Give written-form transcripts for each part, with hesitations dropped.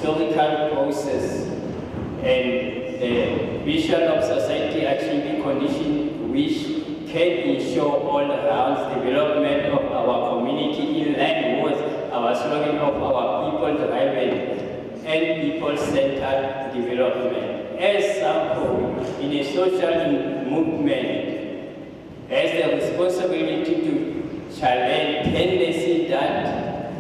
historical process and the vision of society achieving conditions which can ensure all-round development of our community in line with our slogan of our people-driven and people-centered development. As sample in a social movement, has the responsibility to challenge tendency that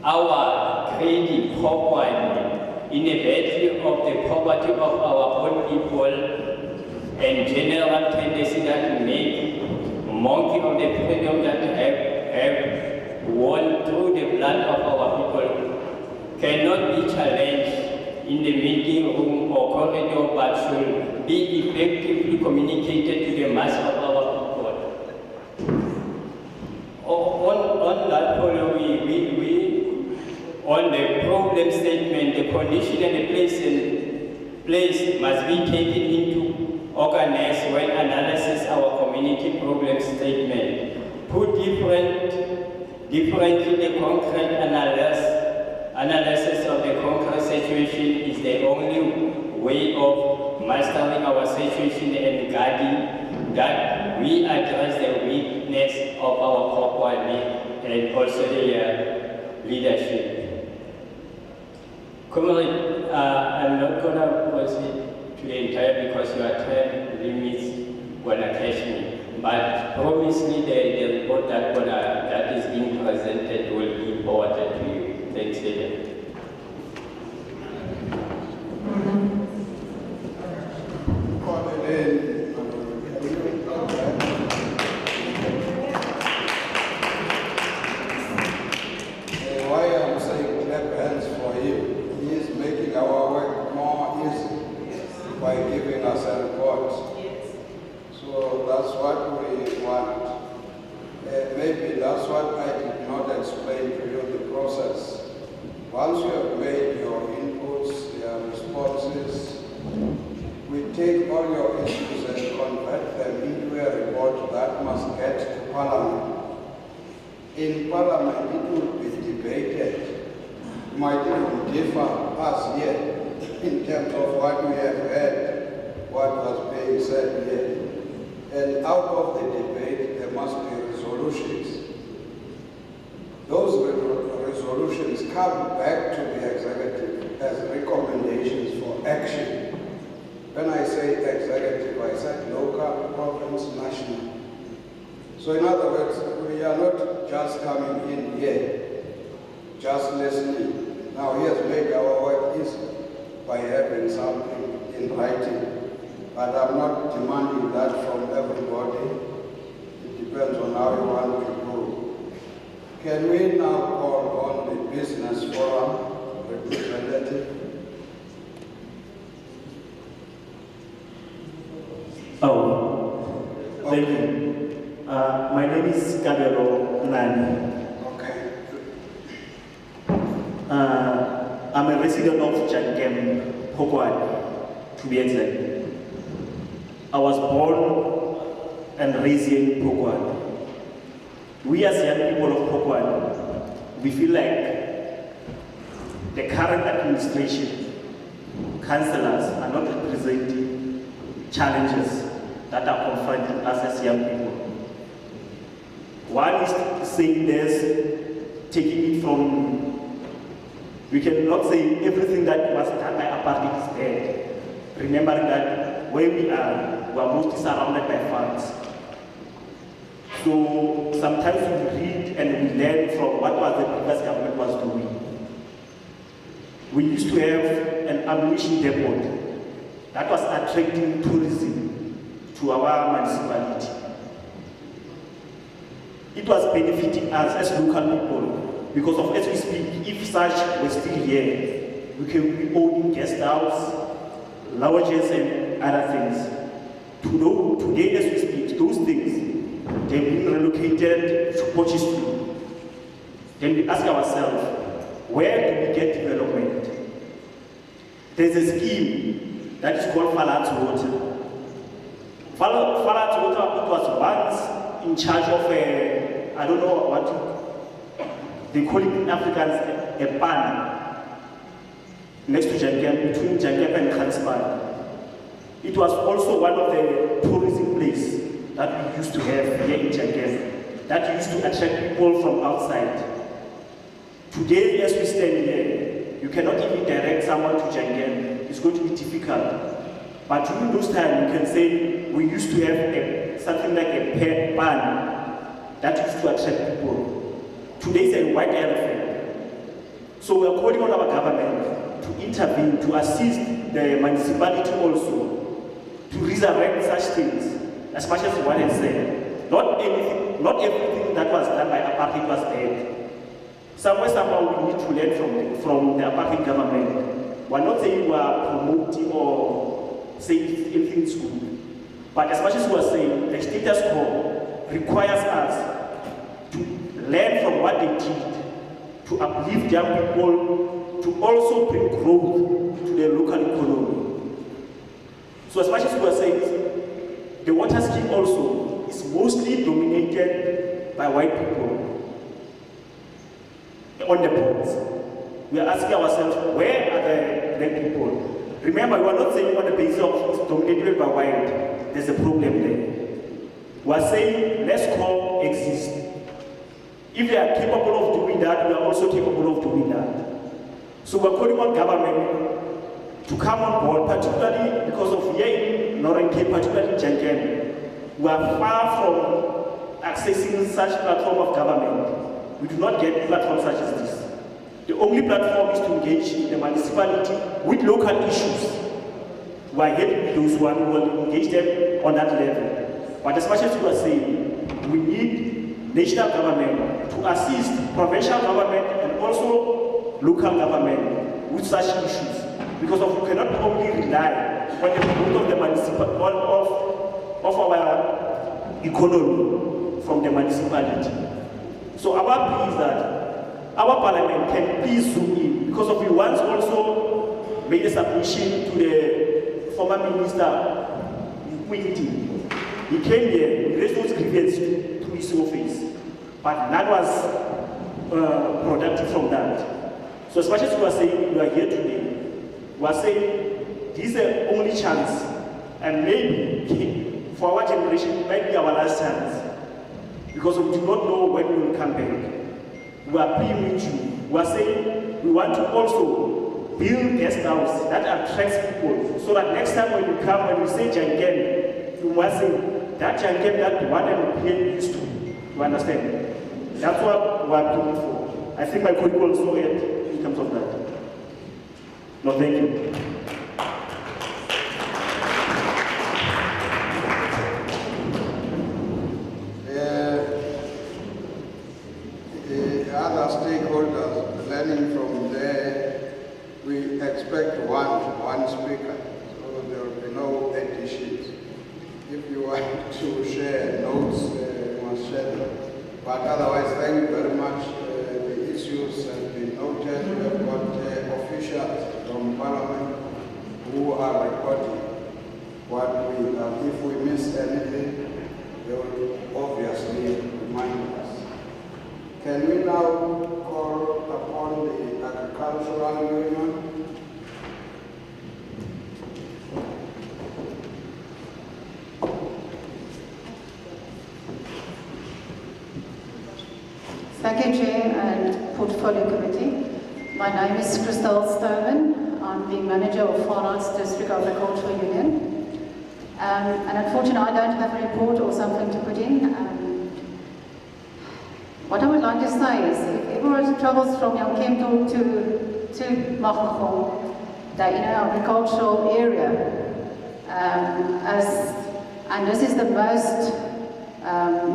our greedy Phokwane in a battle of the poverty of our own people and general tendency that make monkey of the freedom that have won through the blood of our people cannot be challenged in the meeting room or corridor, but should be effectively communicated to the mass of our people. On that following, we on the problem statement, the condition and the place must be taken into organize when analysis our community problem statement. Put differently, the concrete analysis of the concrete situation is the only way of mastering our situation and guarding that we address the weakness of our Phokwane and also the leadership. Comrade, I'm not going to proceed to the entire because your time limits will catch me. But promise me the report that is being presented will be forwarded to you. Thanks, David. Why I'm saying clap hands for him, he is making our work more easy by giving us a report. So that's what we want. Maybe that's what I did not explain to you, the process. Once you have made your inputs, your responses, we take all your issues and convert them into a report that must get to Parliament. In Parliament, it will be debated. It might even differ us here in terms of what we have heard, what was being said here. And out of the debate, there must be resolutions. Those resolutions come back to the executive as recommendations for action. When I say executive, I said local, province, national. So in other words, we are not just coming in here, just listening. Now he has made our work easy by having something in writing. But I'm not demanding that from everybody. It depends on how you want to go. Can we now call on the business forum representative? Thank you. My name is Kabelo Nani. Okay. I'm a resident of Jankem, Phokwane, to be exact. I was born and raised in Phokwane. We as young people of Phokwane, we feel like the current administration, councillors are not representing challenges that are confronting us as young people. One is saying this, taking it from, we cannot say everything that was done by apartheid is bad. Remembering that where we are mostly surrounded by farms. So sometimes we read and we learn from what was the previous government was doing. We used to have an ammunition depot that was attracting tourism to our municipality. It was benefiting us as local people because of, as we speak, if such were still here, we can be owning guest house, lodges and other things. Today as we speak, those things, they've been relocated to Potchefstroom. Then we ask ourselves, where do we get development? There's a scheme that is called Falat's Water. Falat's Water was once in charge of I don't know what they call it in Afrikaans, a pan. next to Jangem, between Jangem and Kranzpan. It was also one of the tourism places that we used to have here in Jangem, that used to attract people from outside. Today, as we stand here, you cannot even direct someone to Jangem. It's going to be difficult. But during those times, you can say we used to have something like a ban that used to attract people. Today, it's a white elephant. So we are calling on our government to intervene, to assist the municipality also, to resurrect such things, as much as one has said. Not everything that was done by apartheid was bad. Somehow we need to learn from the apartheid government. We're not saying we are promoting or saying everything is good. But as much as we are saying, the status quo requires us to learn from what they did, to uplift young people, to also bring growth to the local economy. So as much as we are saying, the water scheme also is mostly dominated by white people on the boards. We are asking ourselves, where are the black people? Remember, we are not saying on the basis of it's dominated by white, there's a problem there. We are saying, let's coexist. If they are capable of doing that, we are also capable of doing that. So we're calling on government to come on board, particularly because of here in Northern Cape, particularly in Jangem. We are far from accessing such platform of government. We do not get platforms such as this. The only platform is to engage in the municipality with local issues. We are helping those who will engage them on that level. But as much as we are saying, we need national government to assist provincial government and also local government with such issues. Because we cannot only rely on the growth of the of our economy from the municipality. So our plea is that our parliament can please zoom in, because we once also made a submission to the former minister, He came here, he raised those grievances to his office, but none was productive from that. So as much as we are saying we are here today, we are saying this is the only chance, and maybe for our generation it might be our last chance, because we do not know when we will come back. We are pleading with you. We are saying we want to also build guest house that attracts people, so that next time when you come, when you say Jangem, you must say that Jangem that one and here used to. You understand? That's what we are looking for. I think my colleague also add in terms of that. No, thank you. Other stakeholders, learning from there, we expect one speaker, so there will be no empty sheets. If you want to share notes, you must share them. But otherwise, thank you very much. The issues have been noted. We have got officials from Parliament who are recording what we have. If we miss anything, they will obviously remind us. Can we now call upon the Agricultural Union? Thank you, Chair and Portfolio Committee. My name is Christel Stoneman. I'm the manager of Far Arts District Agricultural Union. And unfortunately, I don't have a report or something to put in. What I would like to say is, if everyone travels from Yonkemto to Makgagong, they're in an agricultural area, and this is the most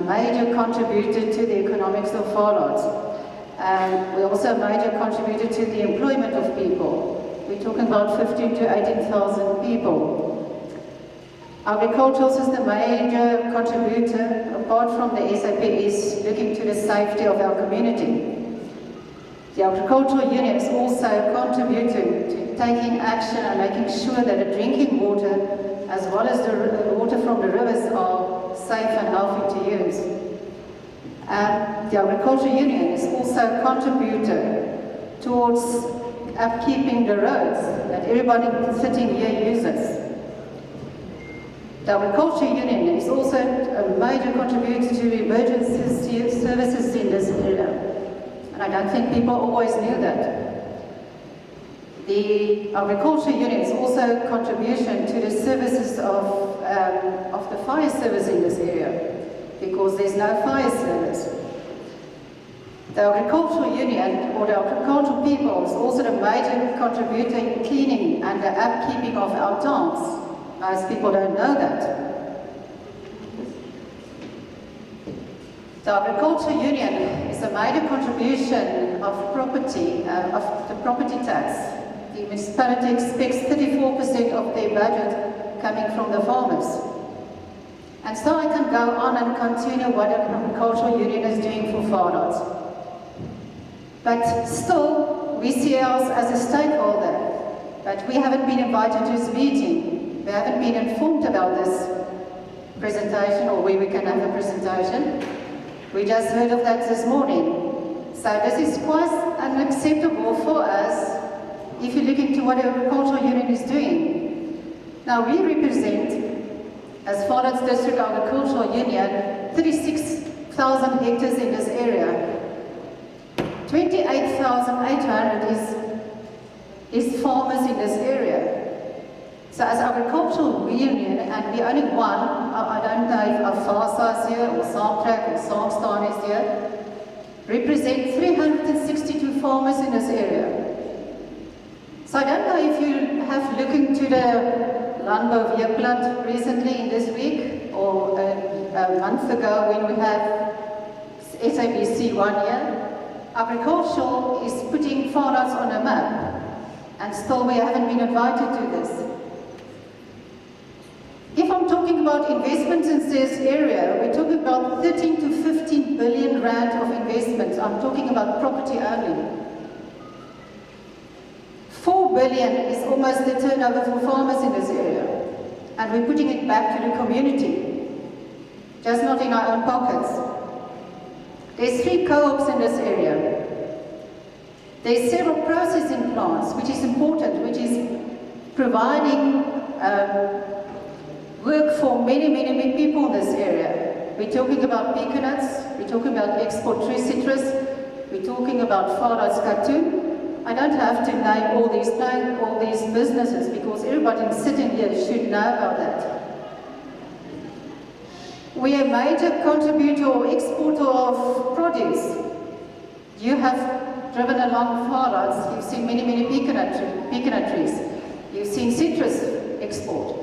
major contributor to the economics of Far Arts. We're also a major contributor to the employment of people. We're talking about 15,000 to 18,000 people. Agriculture is the major contributor, apart from the SAPS, looking to the safety of our community. The Agricultural Union is also contributing to taking action and making sure that the drinking water, as well as the water from the rivers, are safe and healthy to use. The Agricultural Union is also a contributor towards upkeeping the roads that everybody sitting here uses. The Agriculture Union is also a major contributor to emergency services in this area. And I don't think people always knew that. The Agriculture Union is also a contribution to the services of the fire service in this area, because there's no fire service. The Agricultural Union, or the agricultural people, is also the major contributor in cleaning and the upkeeping of our towns. Most people don't know that. The Agricultural Union is a major contribution of property, of the property tax. The municipality expects 34% of their budget coming from the farmers. And so I can go on and continue what the Agricultural Union is doing for farmers. But still, we see ourselves as a stakeholder, but we haven't been invited to this meeting. We haven't been informed about this presentation, or where we can have a presentation. We just heard of that this morning. So this is quite unacceptable for us if you look into what the Agricultural Union is doing. Now we represent, as Farnards District Agricultural Union, 36,000 hectares in this area. 28,800 is farmers in this area. So as Agricultural Union, and we only one, I don't know if Afasa is here, or Samtrack, or Samstan is here, represent 362 farmers in this area. So I don't know if you have looked into the Landbouw Weekblad recently in this week, or a month ago when we had SABC 1 year. Agriculture is putting Farnards on a map, and still we haven't been invited to this. If I'm talking about investments in this area, we're talking about 13 to 15 billion rand of investments. I'm talking about property only. 4 billion is almost the turnover for farmers in this area, and we're putting it back to the community, just not in our own pockets. There's 3 co-ops in this area. There's several processing plants, which is important, which is providing work for many people in this area. We're talking about peanuts, we're talking about export tree citrus, we're talking about Farnards cartoon. I don't have to name all these businesses, because everybody sitting here should know about that. We are a major contributor or exporter of produce. You have driven along Farnards, you've seen many peanut trees. You've seen citrus export.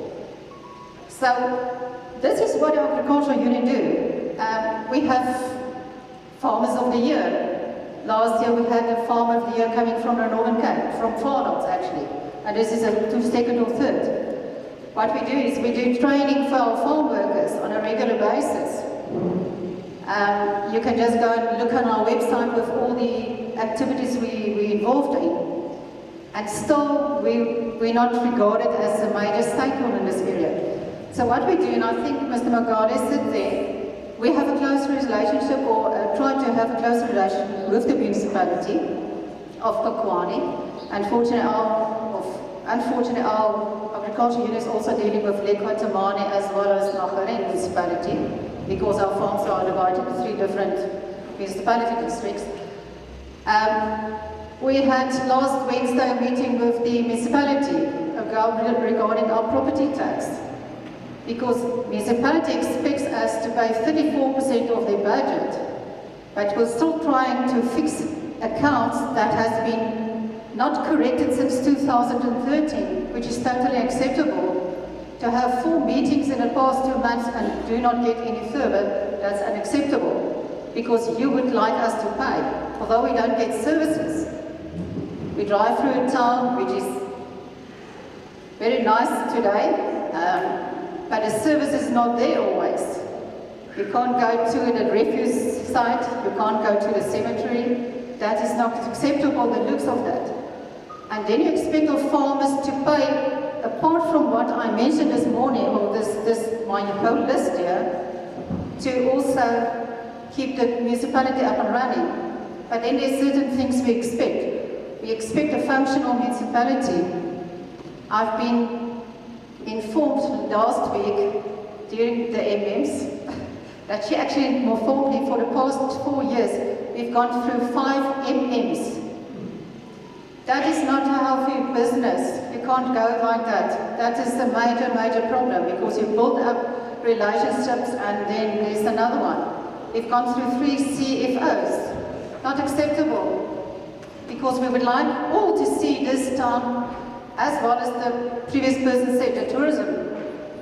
So this is what the Agricultural Union do. We have Farmers of the Year. Last year we had a Farmer of the Year coming from the Northern Cape, from Farnards actually. And this is a second or third. What we do is we do training for our farm workers on a regular basis. You can just go and look on our website with all the activities we're involved in. And still, we're not regarded as a major stakeholder in this area. So what we do, and I think Mr. Magade said there, we have a close relationship, or try to have a close relationship with the municipality of Phokwane. Unfortunately, our Agriculture Unit is also dealing with Lekwatamane as well as Magade municipality, because our farms are divided into 3 different municipality districts. We had last Wednesday a meeting with the municipality regarding our property tax, because municipality expects us to pay 34% of their budget, but we're still trying to fix accounts that has been not corrected since 2013, which is totally acceptable. To have 4 meetings in the past 2 months and do not get any further, that's unacceptable, because you would like us to pay, although we don't get services. We drive through a town which is very nice today, but the service is not there always. You can't go to the refuse site, you can't go to the cemetery. That is not acceptable, the looks of that. And then you expect of farmers to pay, apart from what I mentioned this morning, or my whole list here, to also keep the municipality up and running. But then there's certain things we expect. we expect a functional municipality. I've been informed last week during the MMs that she actually more formally for the past 4 years, we've gone through 5 MMs. That is not a healthy business. You can't go like that. That is a major, major problem because you build up relationships and then there's another one. We've gone through 3 CFOs. Not acceptable. Because we would like all to see this town, as well as the previous person said, the tourism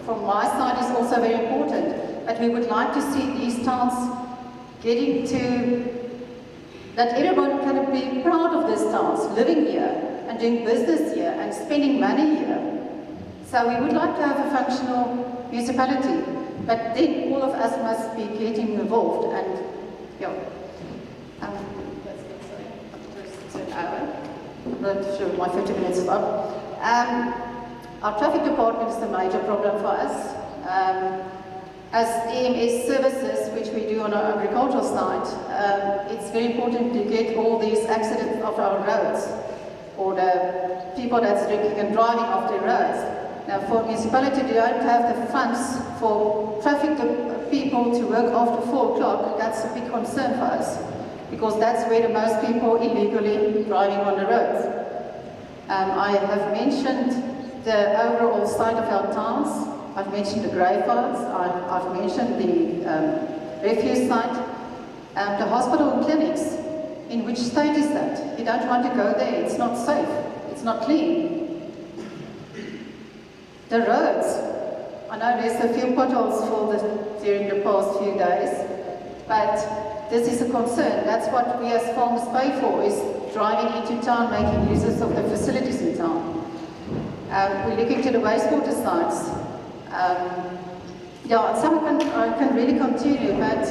from my side is also very important. But we would like to see these towns getting to that everyone can be proud of these towns, living here and doing business here and spending money here. So we would like to have a functional municipality, but then all of us must be getting involved and, yeah. It's an hour. I'm not sure my 50 minutes is up. Our traffic department is the major problem for us. As EMS services, which we do on our agricultural side, it's very important to get all these accidents off our roads, or the people that's drinking and driving off the roads. Now, for municipality, they don't have the funds for traffic people to work after 4 o'clock. That's a big concern for us, because that's where the most people illegally driving on the roads. I have mentioned the overall state of our towns. I've mentioned the graveyards, I've mentioned the refuse site, the hospital and clinics. In which state is that? You don't want to go there, it's not safe, it's not clean. The roads, I know there's a few potholes during the past few days, but this is a concern. That's what we as farmers pay for, is driving into town, making uses of the facilities in town. We're looking to the wastewater sites. Yeah, some I can really continue, but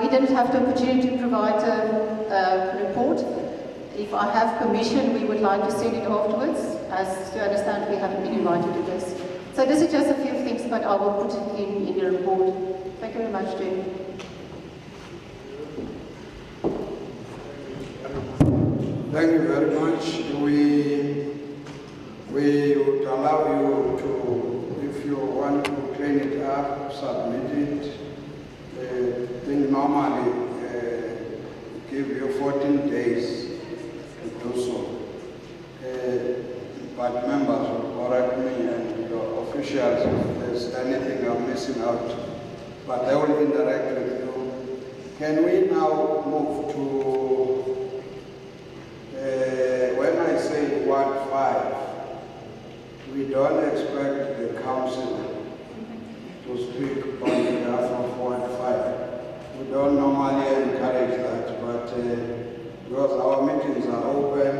we didn't have the opportunity to provide a report. If I have permission, we would like to send it afterwards, as you understand we haven't been invited to this. So this is just a few things, but I will put it in the report. Thank you very much, Jane. Thank you very much. We would allow you to, if you want to clean it up, submit it. We normally give you 14 days to do so. But members will correct me and your officials if there's anything I'm missing out. But they will interact with you. Can we now move to, when I say Ward 5, we don't expect the council to speak on behalf of Ward 5. We don't normally encourage that, but because our meetings are open,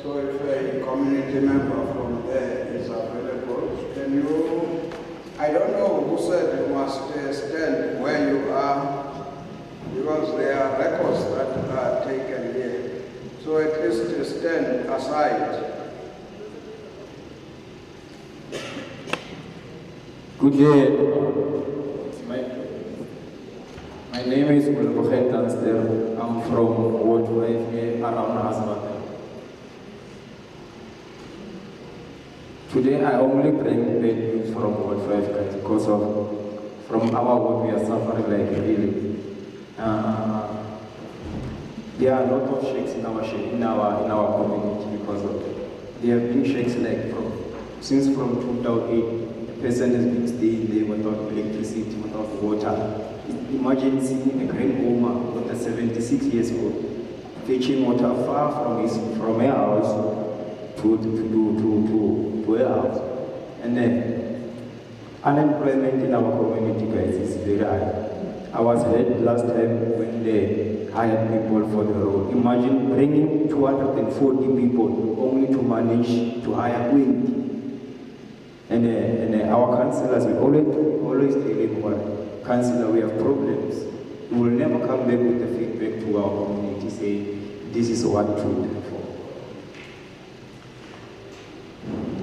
so if a community member from there is available, can you, I don't know who said you must stand where you are, because there are records that are taken here. So at least stand aside. Good day. My name is Auditor-General. I'm from Ward 5 here around Asmat. Today I only bring bad news from Ward 5 guys, because from our ward we are suffering like really. There are a lot of shakes in our community because of it. There have been shakes like since 2008. Person has been staying there without electricity, without water. Imagine seeing a grandmama with a 76 years old fetching water far from her house to her house. And then unemployment in our community, guys, is very high. I was heard last time when they hired people for the role. Imagine bringing 240 people only to manage to hire 20. And our councillors, we always tell everyone, councillor, we have problems. We will never come back with the feedback to our community, say, this is what to do for.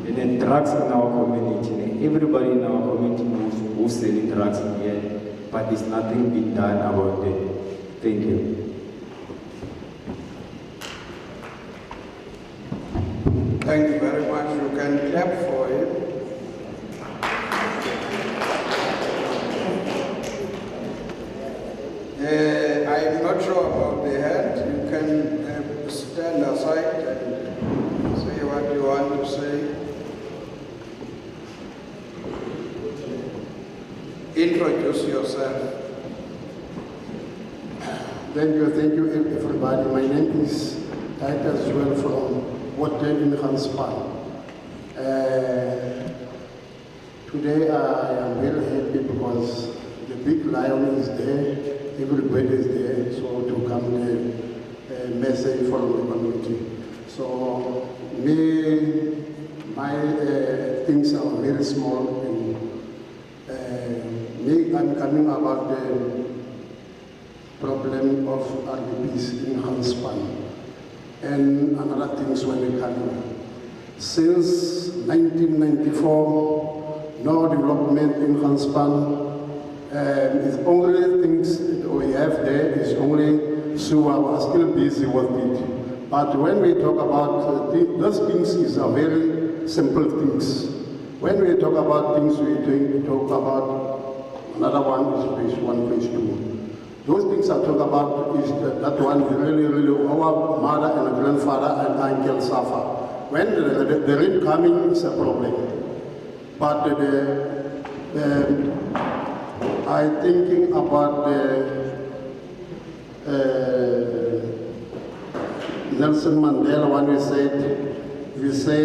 And then drugs in our community, everybody in our community knows who's selling drugs in here, but there's nothing being done about it. Thank you. Thank you very much. You can clap for him. I'm not sure about the hand. You can stand aside and say what you want to say. Introduce yourself. Thank you everybody. My name is Titus Joel from Water in Hanspan. Today I am very happy because the big lion is there, everybody is there, so to come a message from the community. So my things are very small, and I'm coming about the problem of RDPs in Hanspan and another things when they come. Since 1994, no development in Hanspan. It's only things we have there is only sewer. We are still busy with it. But when we talk about those things, is a very simple things. When we talk about things, we talk about another one is phase 1, phase 2. Those things I talk about is that one is really our mother and grandfather and uncle suffer. When the rain coming is a problem. But I'm thinking about Nelson Mandela when we say,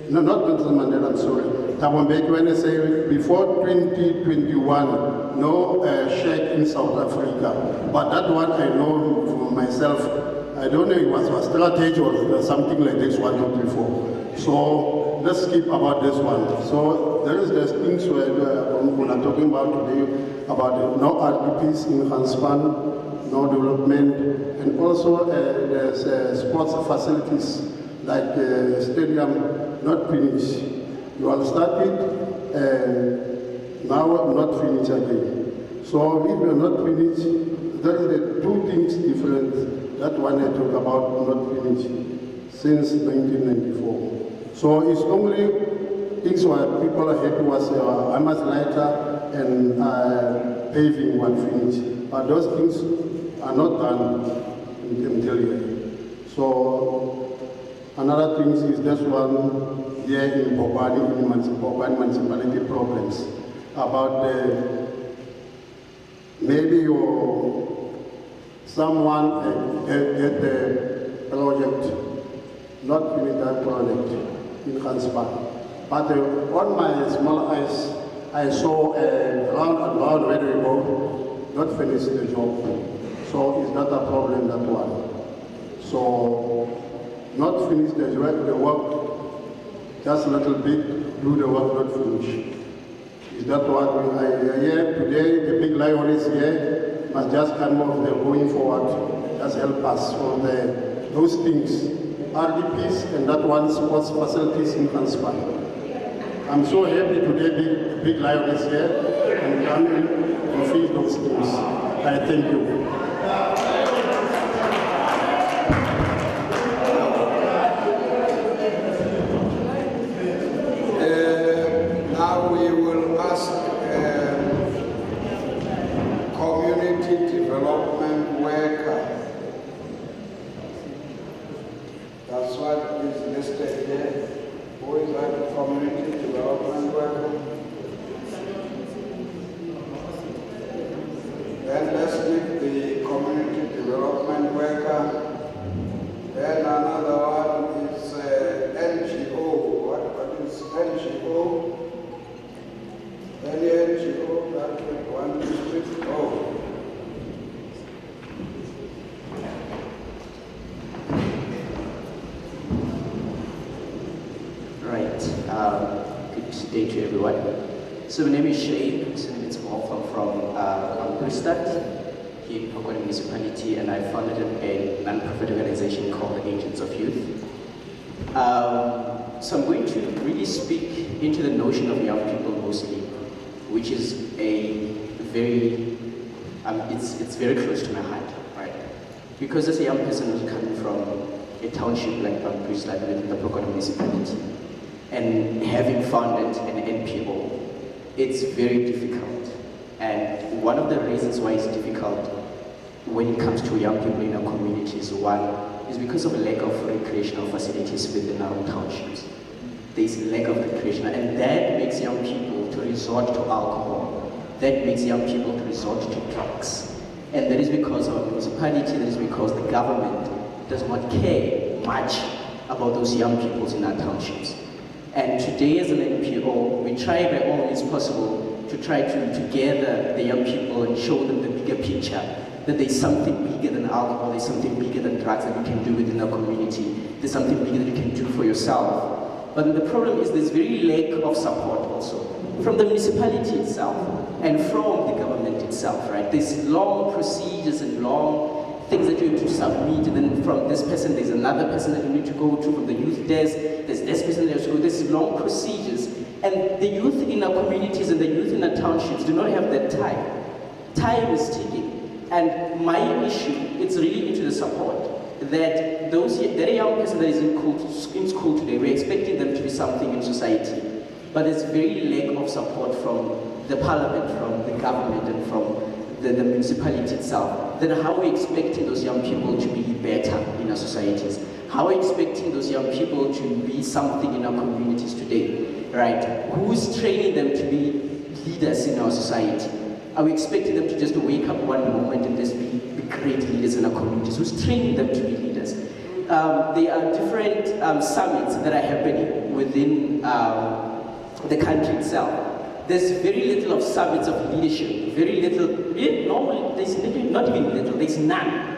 no, not Nelson Mandela, I'm sorry. Thabo Mbeki when they say before 2021, no sheikh in South Africa. But that one I know for myself, I don't know if it was a strategy or something like this, 1, 2, 3, 4. So let's skip about this one. So there is these things where we are talking about today about no RDPs in Hanspan, no development, and also there's sports facilities like stadium not finished. You all started and now not finished again. So if you are not finished, there is the two things different. That one I talk about not finished since 1994. So it's only things where people are happy was Hamas lighter and paving one finish. But those things are not done until yet. So another thing is this one here in Phokwane municipality problems about maybe someone get the project, not finish that project in Hanspan. But on my small eyes, I saw round where we go, not finish the job. So it's not a problem, that one. So not finish the work, just a little bit, do the work, not finish. Is that what we are here today? The big lion is here, must just come off the going forward, just help us for those things, RDPs and that one sports facilities in Hanspan. I'm so happy today big lion is here and coming to fix those things. I thank you. Now we will ask community development worker. That's what is listed here. Who is that community development worker? Then let's give the community development worker. Then another one is NGO. What is NGO? Any NGO that we want to speak? Oh. Good day to everyone. So my name is Shay. I'm from Ambrustad, here in Phokwane Municipality, and I founded a non-profit organization called Agents of Youth. So I'm going to really speak into the notion of young people mostly, which is a very, it's very close to my heart, right? Because as a young person who's coming from a township like Provincial within the Phokwane municipality and having founded an NPO, it's very difficult. And one of the reasons why it's difficult when it comes to young people in our communities, one is because of a lack of recreational facilities within our townships. There's a lack of recreational, and that makes young people to resort to alcohol. That makes young people to resort to drugs. And that is because our municipality, that is because the government does not care much about those young people in our townships. And today as an NPO, we try by all means possible to try to gather the young people and show them the bigger picture, that there's something bigger than alcohol, there's something bigger than drugs that you can do within our community, there's something bigger that you can do for yourself. But the problem is there's very lack of support also from the municipality itself and from the government itself, right? There's long procedures and long things that you have to submit, and then from this person, there's another person that you need to go to, from the youth desk, there's this person that you have to go, there's long procedures. And the youth in our communities and the youth in our townships do not have that time. Time is ticking. And my issue, it's really into the support. That that young person that is in school today, we're expecting them to be something in society. But there's very lack of support from the parliament, from the government, and from the municipality itself. Then how are we expecting those young people to be better in our societies? How are we expecting those young people to be something in our communities today, right? Who's training them to be leaders in our society? Are we expecting them to just wake up one moment and just be great leaders in our communities? Who's training them to be leaders? There are different summits that are happening within the country itself. There's very little of summits of leadership, very little, normally there's not even little, there's none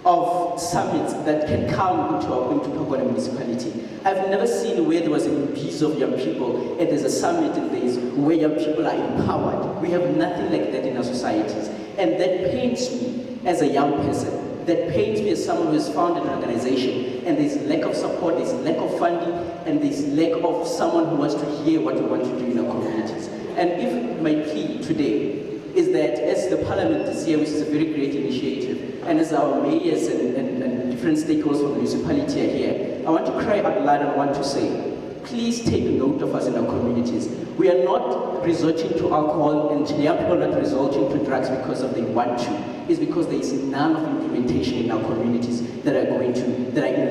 of summits that can come into Phokwane municipality. I've never seen where there was a piece of young people and there's a summit and there's where young people are empowered. We have nothing like that in our societies. And that pains me as a young person. That pains me as someone who has founded an organization, and there's lack of support, there's lack of funding, and there's lack of someone who wants to hear what we want to do in our communities. And if my plea today is that as the parliament this year, which is a very great initiative, and as our mayors and different stakeholders from the municipality are here, I want to cry out loud and I want to say, please take note of us in our communities. We are not resorting to alcohol, and young people are not resorting to drugs because they want to. It's because there is none of implementation in our communities that are in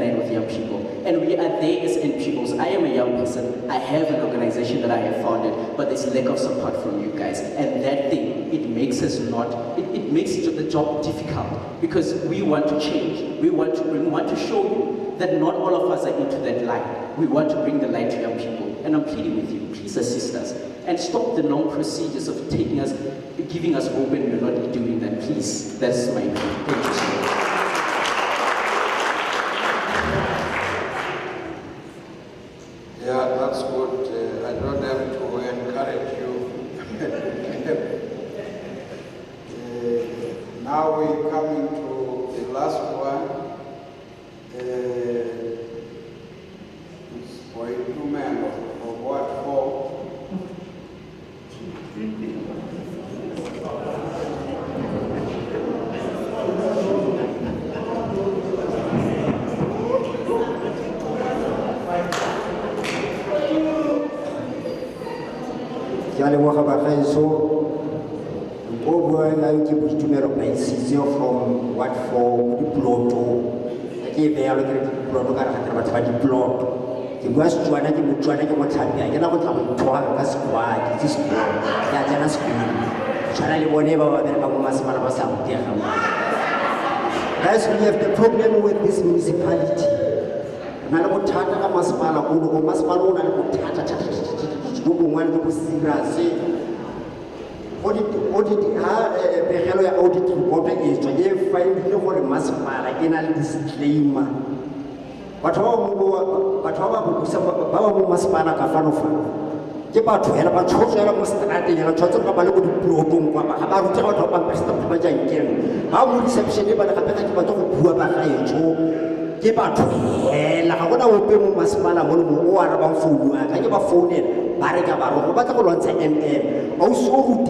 line with young people. And we are there as NPOs. I am a young person. I have an organization that I have founded, but there's lack of support from you guys. And that thing, it makes us it makes the job difficult, because we want to change. We want to show you that not all of us are into that light. We want to bring the light to young people. And I'm pleading with you, please assist us. And stop the long procedures of giving us hope, and we're not doing that. Please, that's my plea. Thank you so much. Yeah, that's good. I don't have to encourage you. Now we're coming to the last one. It's for two men of what for? From what for the plot, they allocated the plot, the plot. The West Juana, the Mutuana, the Motapia, I cannot come to a squad, this school, Yajana school. Channel whatever the Mamasman was out there. That's we have the problem with this municipality. Nanabotata Masmala, or Masmalona, audit report is to find the masmala in a disclaimer. But how masmala kafanofa? Get to help a social strategy and a church of Baloo, about how would reception about a Puaba? Get back to hell. I want to open masmala or about food. I give a phone in Baraka, but I want to also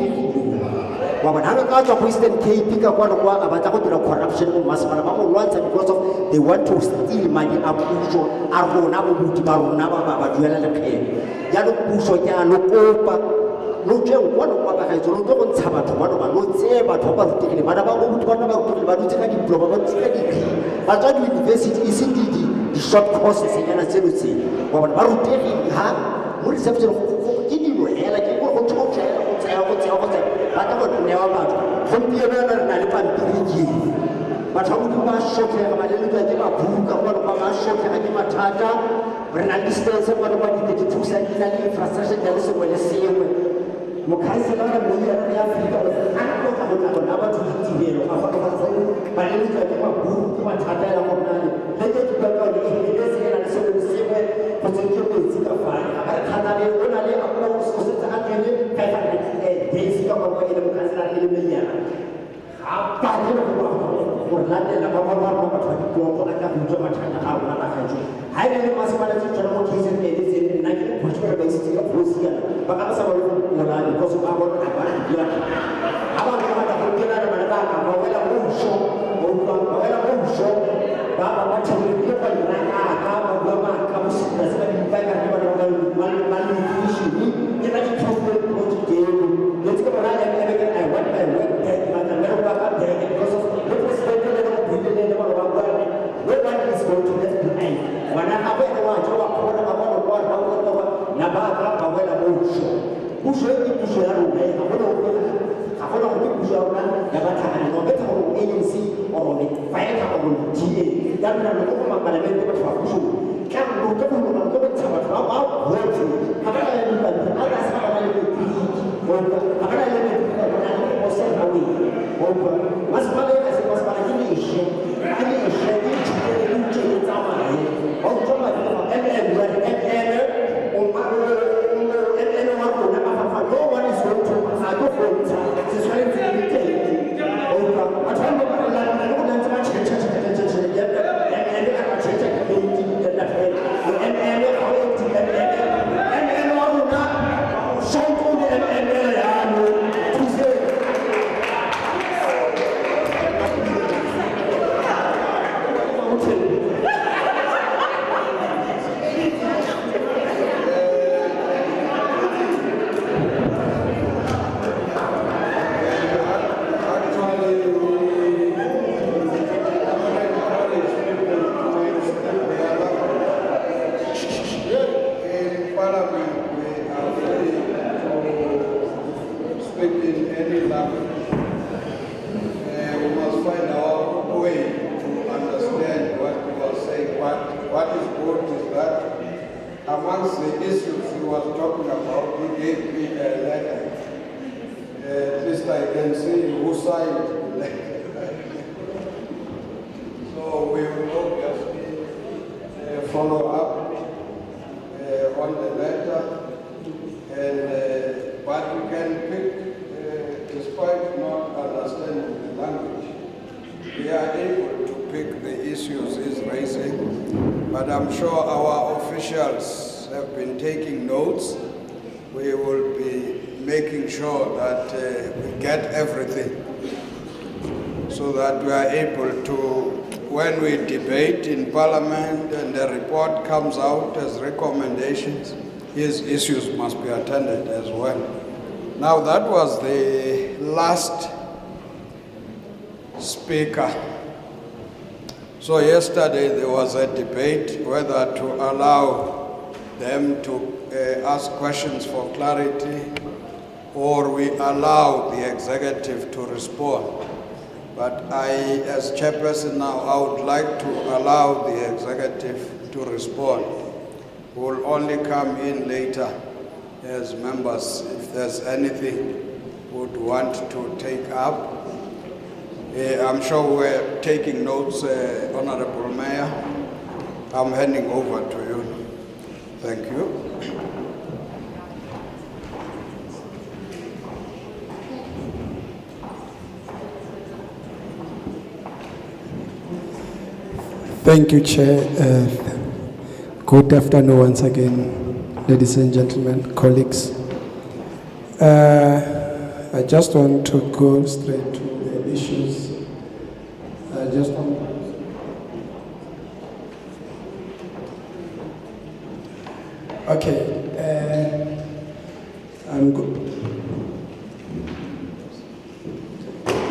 wa bona ha ka tswa ko Eastern Cape ka kwa a batla go dira corruption mo masepala ba mo lwantsha because of they want to steal money a puso a rona bo buti ba rona ba duela lekgetho ya lo puso ke a lo kopa lo tseng kwa no kwa ga itse lo go ntsha batho ba no ba lo tse batho ba rutegile bana ba go buti ba ba rutegile ba dutse ka diploma ba dutse ka degree ba tswa university e se di short courses nyana tseno tse wa bona ba rutegile ha mo reception go ke dilo hela ke go tsaya ba ka go newa batho gompieno re na le pampiri batho ba shotlhega ba leletswa ke mabuka ba shotlhega ke mathata re na le distance ba di thusa di na le infrastructure ya sengwe le sengwe mokhanselara mo ya Afrika a go tla batho ditirelo ga ba ba leletswa ke mabuka ke mathata ya go nna le ke ba ka le se na le sengwe le sengwe go tsenya metsi ka fane ga re thata le ona le a go se tsa ka le ka days ka ba ile mokhanselara le menyana a pa le go latela ba ba batho di go ka go mathata a rona ba gajo ha ile le masepala tse tsona mo case e le tse nna ke go tshola ba itse ka bosia ba ka sa ba mo la di go so ba bona ba di ya ha ba ka ba go kena ba ba ka ba wela mo sho ba wela mo sho ba tshola ke ba di na ka ba ba ka mo se ba se ba ka ba ba ni shi ni na ki tshola ko ti ke let's go around and I want my work that I can never back up there because of what was going to the no one is going to left behind. When I have a watch over Nabaga, Pawela Bush, Bush, Bush, agency or the fire or GA. That will not come up and make it for you. Can look up and go to about working. How can I do that? Others have a little bit. How can I let it was sent away? Was Malay as it was by the issue. I mean, no one is going to I go for Parliament and the report comes out as recommendations, his issues must be attended as well. Now that was the last speaker. So yesterday there was a debate whether to allow them to ask questions for clarity or we allow the executive to respond. But I, as chairperson now, I would like to allow the executive to respond. We'll only come in later as members if there's anything would want to take up. I'm sure we're taking notes, Honorable Mayor. I'm handing over to you. Thank you. Thank you, Chair. Good afternoon once again, ladies and gentlemen, colleagues. I just want to go straight to the issues. I just want. Okay, I'm good.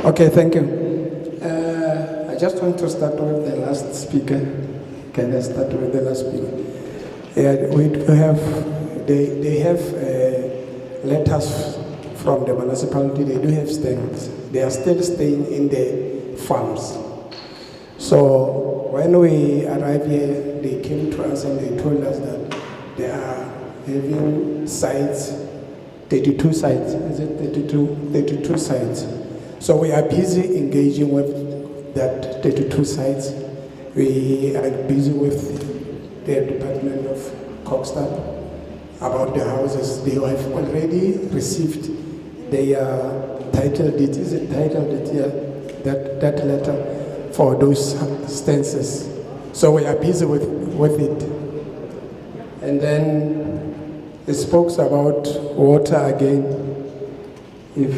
Okay, thank you. I just want to start with the last speaker. Can I start with the last speaker? Yeah, we have, they have letters from the municipality. They do have stands. They are still staying in the farms. So when we arrived here, they came to us and they told us that they are having sites, 32 sites. Is it 32? 32 sites. So we are busy engaging with that 32 sites. We are busy with the Department of COGTA about the houses. They have already received their title deed. Is it title deed? Yeah, that letter for those stances. So we are busy with it. And then it spoke about water again. If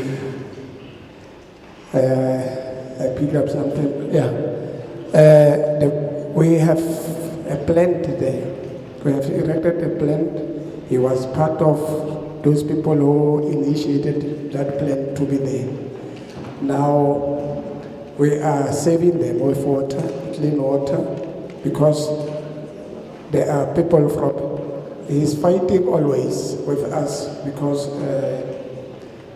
I pick up something, yeah. We have a plant there. We have erected a plant. He was part of those people who initiated that plant to be there. Now we are saving them with water, clean water, because there are people from. He's fighting always with us because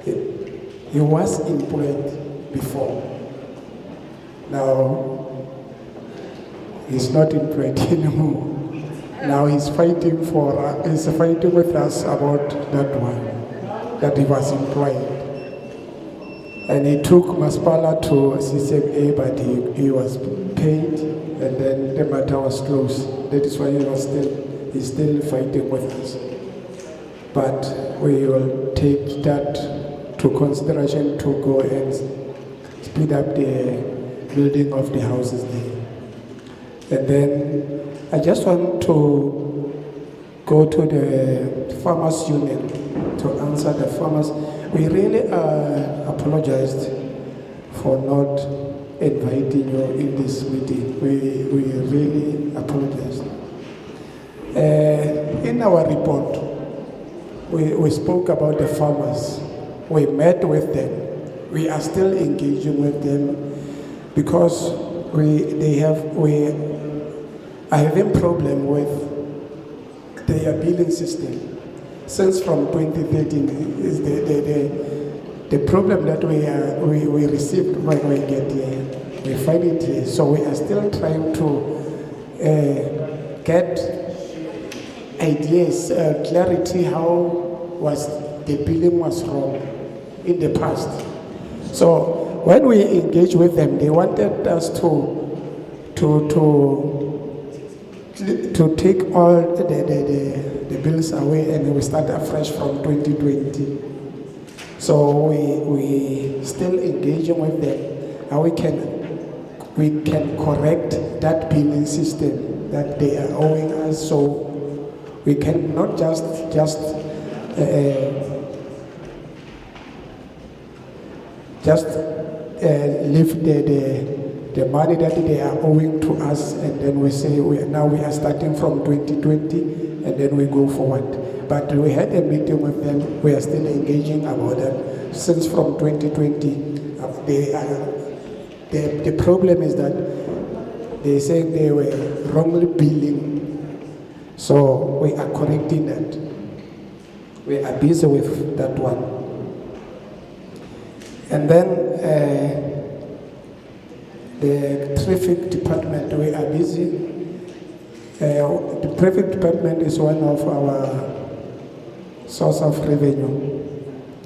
he was employed before. Now he's not employed anymore. Now he's fighting he's fighting with us about that one, that he was employed. And he took Maspala to CCMA, but he was paid, and then the matter was closed. That is why he's still fighting with us. But we will take that to consideration to go and speed up the building of the houses there. And then I just want to go to the farmers union to answer the farmers. We really apologized for not inviting you in this meeting. We really apologized. In our report, we spoke about the farmers. We met with them. We are still engaging with them because I have a problem with their billing system. Since from 2013 is the problem that we received when we get here. We find it here. So we are still trying to get ideas, clarity how the billing was wrong in the past. So when we engage with them, they wanted us to take all the bills away and we start afresh from 2020. So we still engaging with them, and we can correct that billing system that they are owing us. So we can not just leave the money that they are owing to us, and then we say now we are starting from 2020, and then we go forward. But we had a meeting with them. We are still engaging about that. Since from 2020, the problem is that they say they were wrongly billing. So we are correcting that. We are busy with that one. And then the traffic department, we are busy. The traffic department is one of our source of revenue.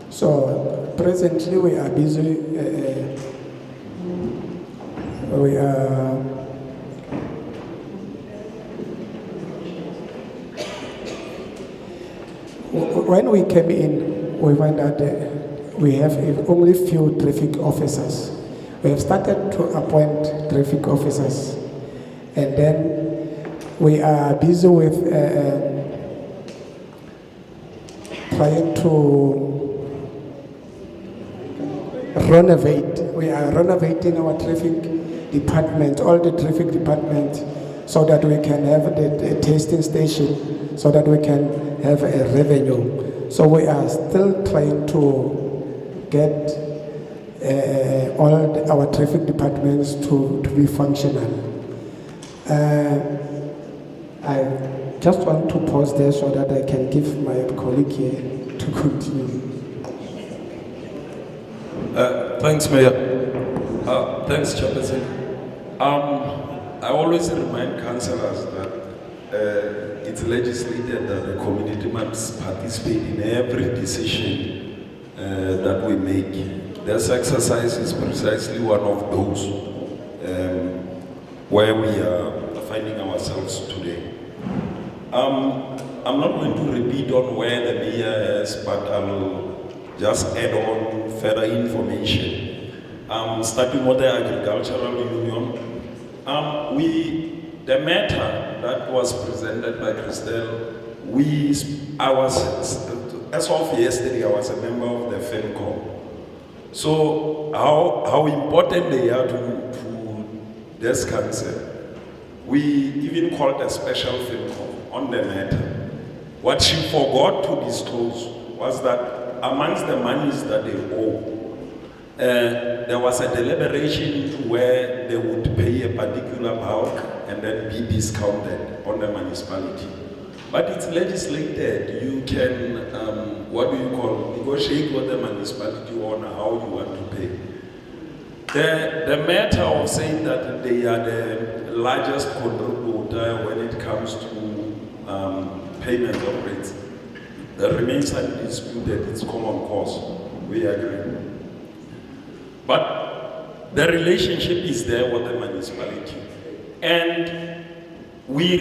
So presently we are busy. When we came in, we found that we have only few traffic officers. We have started to appoint traffic officers, and then we are busy with trying to renovate. We are renovating our traffic department, all the traffic departments, so that we can have the tasting station, so that we can have a revenue. So we are still trying to get all our traffic departments to be functional. I just want to pause there so that I can give my colleague here to continue. Thanks, Mayor. Thanks, Chairperson. I always remind councillors that it's legislated that the community must participate in every decision that we make. This exercise is precisely one of those where we are finding ourselves today. I'm not going to repeat on where the mayor is, but I will just add on further information. Starting with the Agricultural Union, the matter that was presented by Christelle, as of yesterday, I was a member of the FENCOM. So how important they are to this council. We even called a special FENCOM on the matter. What she forgot to disclose was that amongst the monies that they owe, there was a deliberation into where they would pay a particular bulk and then be discounted on the municipality. But it's legislated. You can, negotiate with the municipality on how you want to pay. The matter of saying that they are the largest contributor when it comes to payment of rates, that remains undisputed. It's common cause. We agree. But the relationship is there with the municipality. And we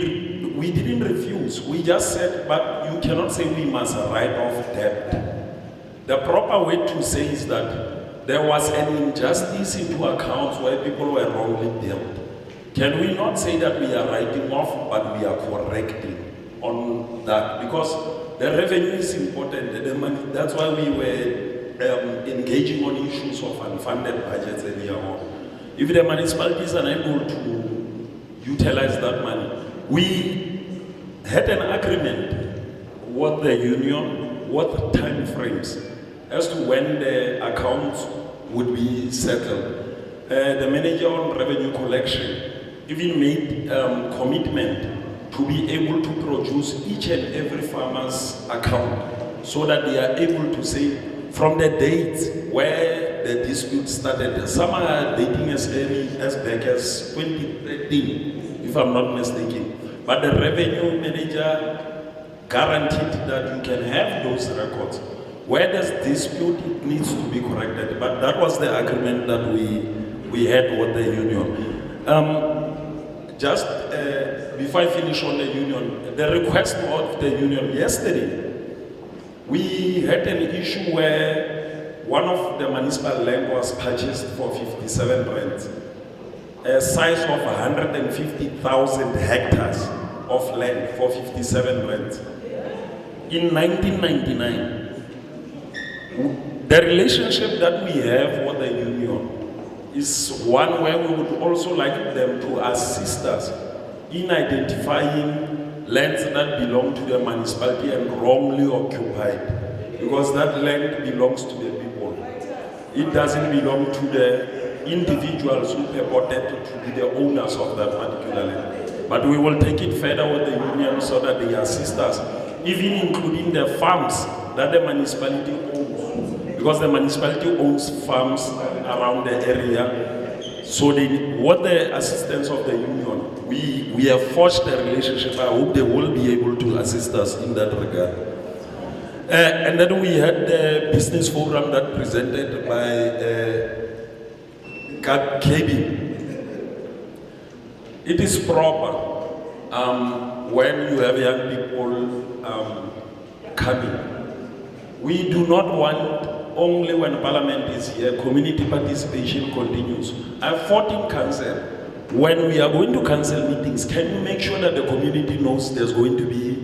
didn't refuse. We just said, but you cannot say we must write off debt. The proper way to say is that there was an injustice into accounts where people were wrongly dealt. Can we not say that we are writing off, but we are correcting on that? Because the revenue is important. The money, that's why we were engaging on issues of unfunded budgets earlier on. If the municipalities are unable to utilize that money, we had an agreement with the union, what time frames as to when the accounts would be settled. The manager on revenue collection even made commitment to be able to produce each and every farmer's account so that they are able to say from the date where the dispute started. Some are dating as early as back as 2013, if I'm not mistaken. But the revenue manager guaranteed that you can have those records. Where there's dispute, it needs to be corrected. But that was the agreement that we had with the union. Just before I finish on the union, the request of the union yesterday, we had an issue where one of the municipal land was purchased for 57 rand, a size of 150,000 hectares of land for 57 rand. In 1999, the relationship that we have with the union is one where we would also like them to assist us in identifying lands that belong to the municipality and wrongly occupied, because that land belongs to the people. It doesn't belong to the individuals who purported to be the owners of that particular land. But we will take it further with the union so that they assist us, even including the farms that the municipality owns, because the municipality owns farms around the area. So with the assistance of the union, we have forged a relationship. I hope they will be able to assist us in that regard. And then we had the business forum that presented by KB. It is proper when you have young people coming. We do not want only when Parliament is here, community participation continues. I fought in council. When we are going to council meetings, can you make sure that the community knows there's going to be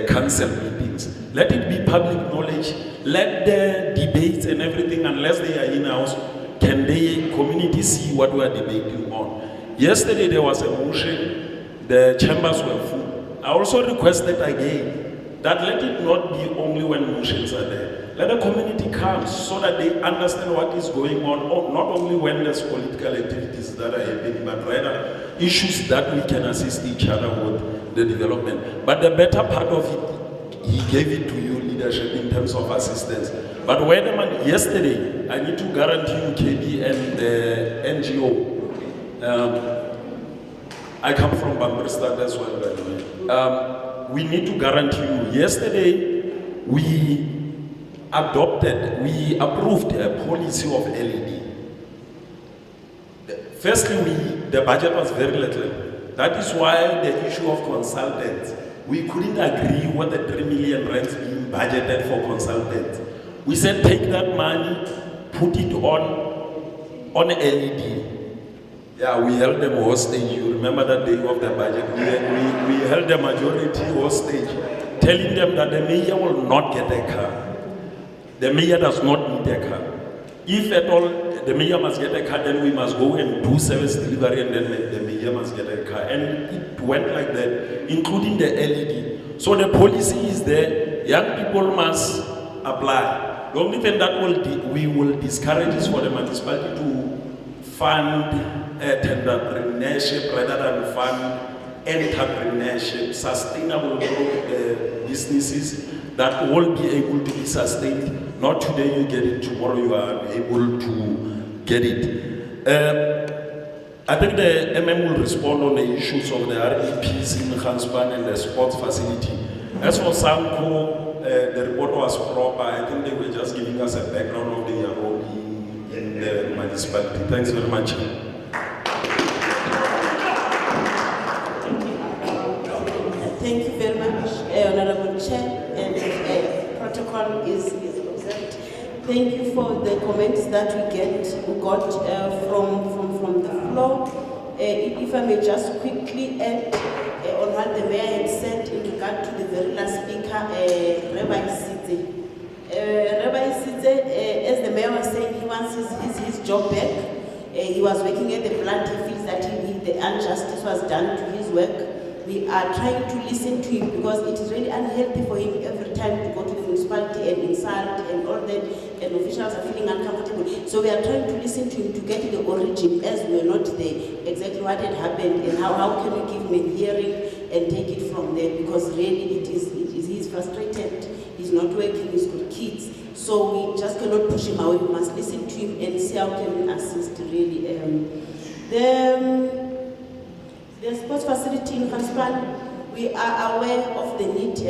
council meetings? Let it be public knowledge. Let the debates and everything, unless they are in-house, can the community see what we are debating on? Yesterday there was a motion, the chambers were full. I also requested again that let it not be only when motions are there. Let the community come so that they understand what is going on, or not only when there's political activities that are happening, but rather issues that we can assist each other with the development. But the better part of it, he gave it to you, leadership, in terms of assistance. But when the man, yesterday, I need to guarantee you, KB and the NGO, I come from Bamberstad as well, by the way. We need to guarantee you, yesterday, we approved a policy of LED. Firstly, the budget was very little. That is why the issue of consultants, we couldn't agree what the 3 million rands being budgeted for consultants. We said take that money, put it on LED. Yeah, we held them hostage. You remember that day of the budget? We held the majority hostage, telling them that the mayor will not get a car. The mayor does not need a car. If at all the mayor must get a car, then we must go and do service delivery, and then the mayor must get a car. And it went like that, including the LED. So the policy is there. Young people must apply. The only thing that we will discourage is for the municipality to fund entrepreneurship rather than fund entrepreneurship, sustainable businesses that will be able to be sustained. Not today you get it, tomorrow you are able to get it. I think the MM will respond on the issues of the RDPs in Ganspan and the sports facility. As for Sanko, the report was proper. I think they were just giving us a background of the role in the municipality. Thanks very much. Thank you very much, Honorable Chair, and protocol is observed. Thank you for the comments that we got from the floor. If I may just quickly add on what the mayor had said in regard to the very last speaker, Rabbi Sidze. Rabbi Sidze, as the mayor was saying, he wants his job back. He was working at the plant. He feels that the injustice was done to his work. We are trying to listen to him because it is really unhealthy for him every time to go to the municipality and insult and all that, and officials are feeling uncomfortable. So we are trying to listen to him to get the origin, as we are not there, exactly what had happened and how can we give him a hearing and take it from there, because really he's frustrated, he's not working, he's got kids. So we just cannot push him away. We must listen to him and see how can we assist really. The sports facility in Ganspan, we are aware of the need,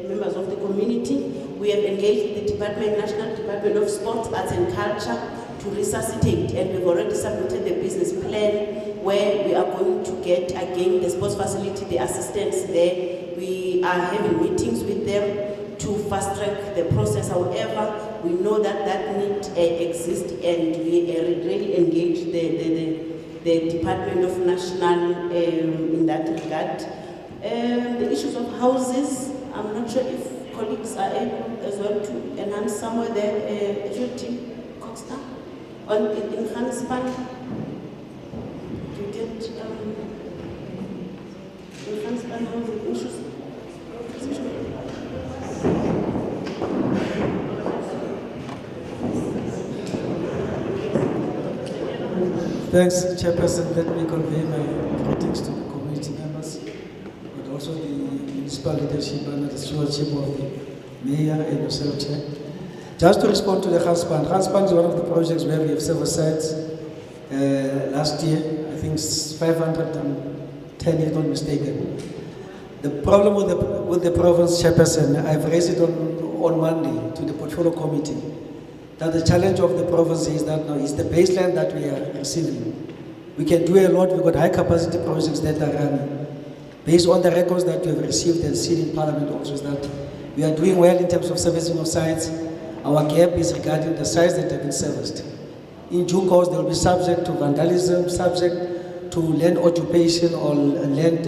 members of the community. We have engaged with the National Department of Sports, Arts and Culture to resuscitate, and we've already submitted the business plan where we are going to get again the sports facility, the assistance there. We are having meetings with them to fast track the process. However, we know that need exists, and we really engage the Department of National in that regard. The issues of houses, I'm not sure if colleagues are able as well to enhance somewhere there, COGTA, in Ganspan, to get in Ganspan housing issues. Thanks, Chairperson. Let me convey my greetings to the community members, but also the municipal leadership under the stewardship of the Mayor and yourself, Chair. Just to respond to the Ganspan. Ganspan is one of the projects where we have several sites. Last year, I think 510, if not mistaken. The problem with the province, Chairperson, I've raised it on Monday to the portfolio committee, that the challenge of the province is that now is the baseline that we are receiving. We can do a lot. We've got high capacity projects that are running. Based on the records that we have received and seen in Parliament also, is that we are doing well in terms of servicing of sites. Our gap is regarding the sites that have been serviced. In due course, they will be subject to vandalism, subject to land occupation or land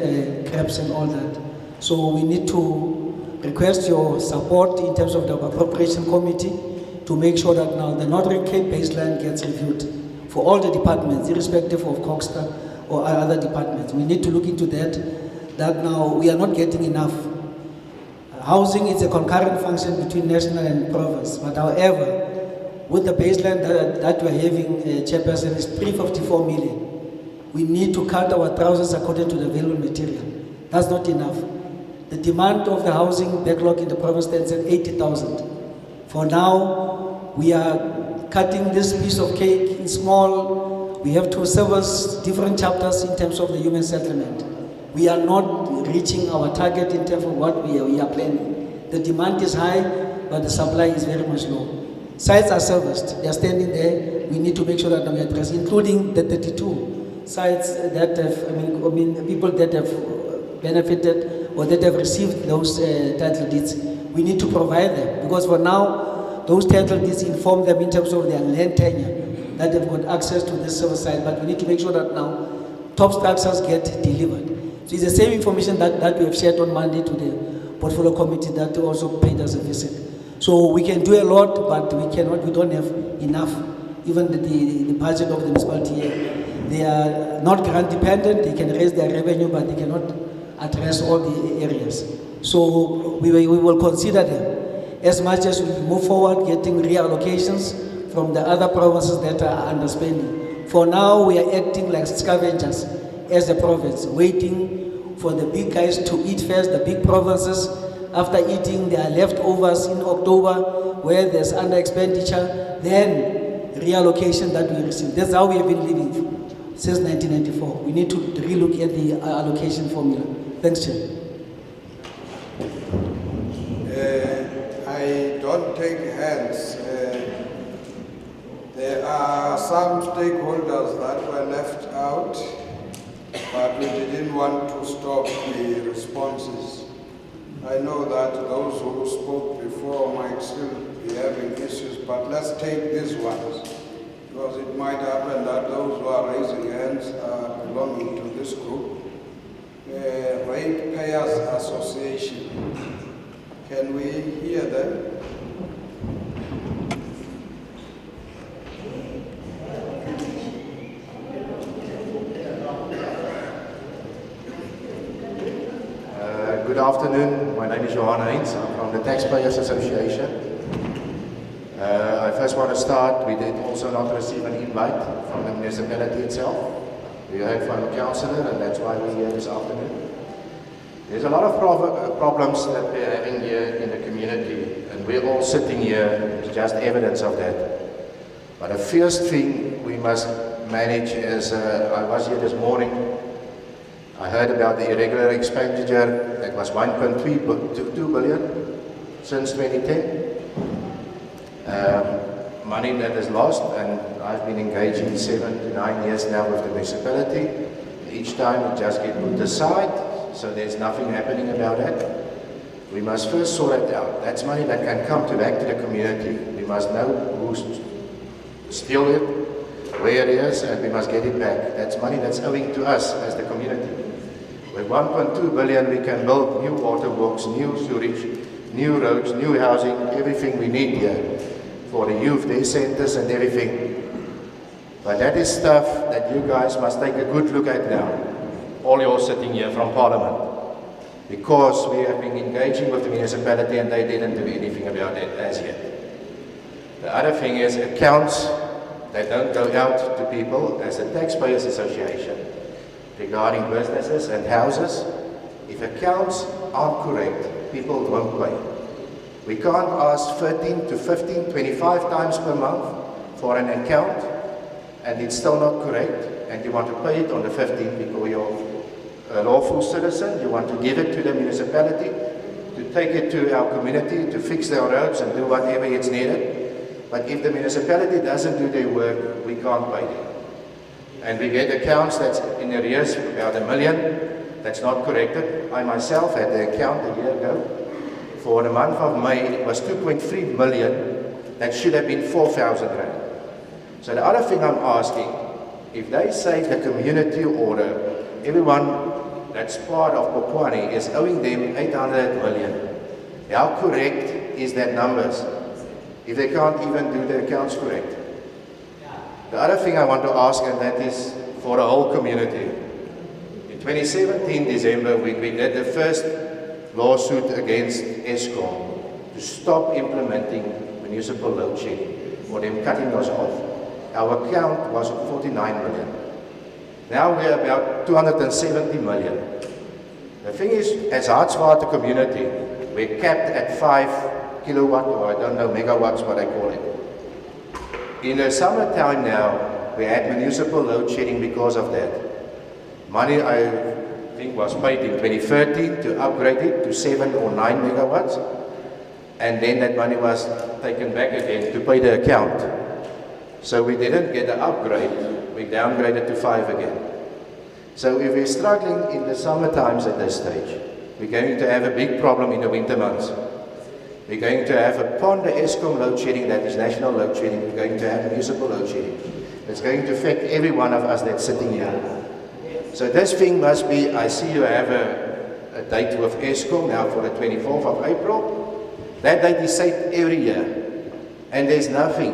grabs and all that. So we need to request your support in terms of the appropriation committee to make sure that now the Northern Cape baseline gets reviewed for all the departments, irrespective of COGTA or other departments. We need to look into that now we are not getting enough. Housing is a concurrent function between national and province, but however, with the baseline that we're having, Chairperson, is 354 million. We need to cut our trousers according to the available material. That's not enough. The demand of the housing backlog in the province stands at 80,000. For now, we are cutting this piece of cake in small. We have to service different chapters in terms of the human settlement. We are not reaching our target in terms of what we are planning. The demand is high, but the supply is very much low. Sites are serviced, they are standing there. We need to make sure that we address, including the 32 sites that have, people that have benefited or that have received those title deeds. We need to provide them, because for now, those title deeds inform them in terms of their land tenure, that they've got access to this service site, but we need to make sure that now top structures get delivered. So it's the same information that we have shared on Monday to the portfolio committee that also paid us a visit. So we can do a lot, but we don't have enough. Even the budget of the municipality here, they are not grant dependent, they can raise their revenue, but they cannot address all the areas. So we will consider them as much as we move forward, getting reallocations from the other provinces that are underspending. For now, we are acting like scavengers as a province, waiting for the big guys to eat first, the big provinces. After eating their leftovers in October, where there's under expenditure, then reallocation that we receive. That's how we have been living since 1994. We need to relook at the allocation formula. Thanks, Chair. I don't take hands. There are some stakeholders that were left out, but we didn't want to stop the responses. I know that those who spoke before might still be having issues, but let's take these ones, because it might happen that those who are raising hands are belonging to this group. Ratepayers Association. Can we hear them? Good afternoon, my name is Johan Heinz, I'm from the Taxpayers Association. I first want to start, we did also not receive an invite from the municipality itself. We heard from the councillor, and that's why we're here this afternoon. There's a lot of problems that we're having here in the community, and we're all sitting here, it's just evidence of that. But the first thing we must manage is, I was here this morning, I heard about the irregular expenditure that was 1.2 billion since 2010. Money that is lost, and I've been engaging 7 to 9 years now with the municipality. Each time it just gets put aside, so there's nothing happening about that. We must first sort it out. That's money that can come back to the community. We must know who stole it, where it is, and we must get it back. That's money that's owing to us as the community. With 1.2 billion, we can build new water works, new sewage, new roads, new housing, everything we need here for the youth, day centers and everything. But that is stuff that you guys must take a good look at now. All you're sitting here from Parliament. Because we have been engaging with the municipality and they didn't do anything about it as yet. The other thing is accounts that don't go out to people as a taxpayers association regarding businesses and houses. If accounts aren't correct, people won't pay. We can't ask 13 to 15, 25 times per month for an account and it's still not correct, and you want to pay it on the 15th because you're a lawful citizen, you want to give it to the municipality, to take it to our community, to fix their roads and do whatever is needed. But if the municipality doesn't do their work, we can't pay them. And we get accounts that's in arrears about 1 million, that's not corrected. I myself had the account a year ago. For the month of May, it was 2.3 million, that should have been 4,000 rand. So the other thing I'm asking, if they say the community order, everyone that's part of Phokwane is owing them 800 million. How correct is that numbers if they can't even do the accounts correct? The other thing I want to ask, and that is for the whole community. In 2017 December, when we did the first lawsuit against Eskom to stop implementing municipal load shedding, or them cutting us off, our account was 49 million. Now we're about 270 million. The thing is, as Hartswater community, we're capped at 5 kilowatt, or I don't know, megawatts, what I call it. In the summertime now, we had municipal load shedding because of that. Money, I think, was paid in 2013 to upgrade it to 7 or 9 megawatts. And then that money was taken back again to pay the account. So we didn't get the upgrade, we downgraded to 5 again. So if we're struggling in the summer times at this stage, we're going to have a big problem in the winter months. We're going to have, upon the Eskom load shedding, that is national load shedding, we're going to have municipal load shedding. It's going to affect every one of us that's sitting here. So this thing must be, I see you have a date with Eskom now for the 24th of April. That date is set every year. And there's nothing.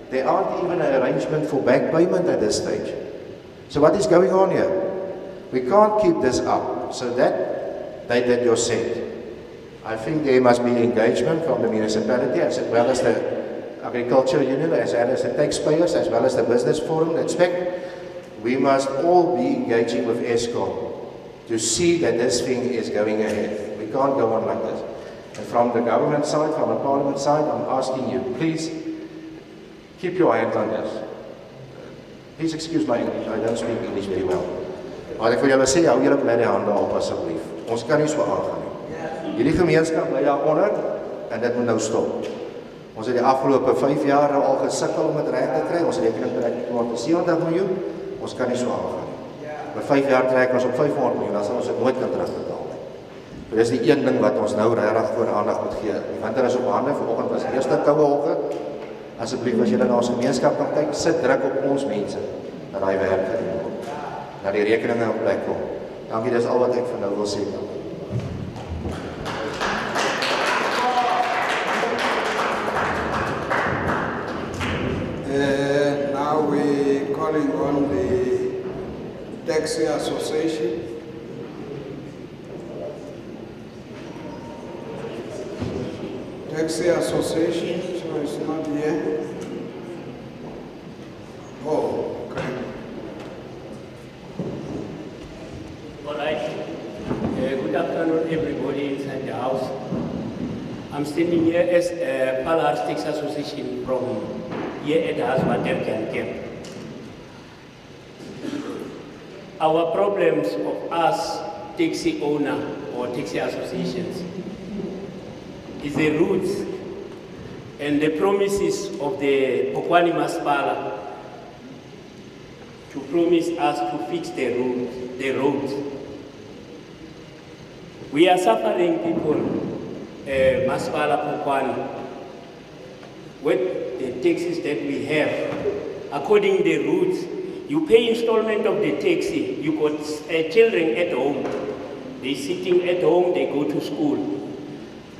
There aren't even an arrangement for back payment at this stage. So what is going on here? We can't keep this up. So that date that you're set, I think there must be engagement from the municipality as well as the agriculture union, as well as the taxpayers, as well as the business forum. We must all be engaging with Eskom to see that this thing is going ahead. We can't go on like this. And from the government side, from the parliament side, I'm asking you, please keep your hand on this. Please excuse my English, I don't speak English very well. Maar ek wil julle sê, hou julle bly die hande op asseblief. Ons kan nie so aangaan nie. Hierdie gemeenskap bly daaronder en dit moet nou stop. Ons het die afgelope 5 jaar al gesukkel om dit reg te kry. Ons rekening trek tot 70 miljoen. Ons kan nie so aangaan nie. Oor 5 jaar trek ons op 500 miljoen, dan sal ons dit nooit kan terugbetaal nie. So dis die een ding wat ons nou regtig voor aandag moet gee. Die winter is op hande, vanoggend was die eerste koue oggend. Asseblief, as julle na ons gemeenskap kan kyk, sit druk op ons mense dat daai werk gedoen word. Dat die rekeninge op plek kom. Dankie, dis al wat ek vir nou wil sê. Now we're calling on the Taxi Association. Taxi Association, so it's not here. Oh, okay. All right. Good afternoon, everybody inside the house. I'm standing here as a Palar Taxi Association from here at Hartswater Camp. Our problems of us taxi owner or taxi associations is the routes and the promises of the Phokwane Masipala to promise us to fix the roads. We are suffering people, Masipala Phokwane, with the taxis that we have. According to the routes, you pay installment of the taxi. You got children at home. They sitting at home, they go to school.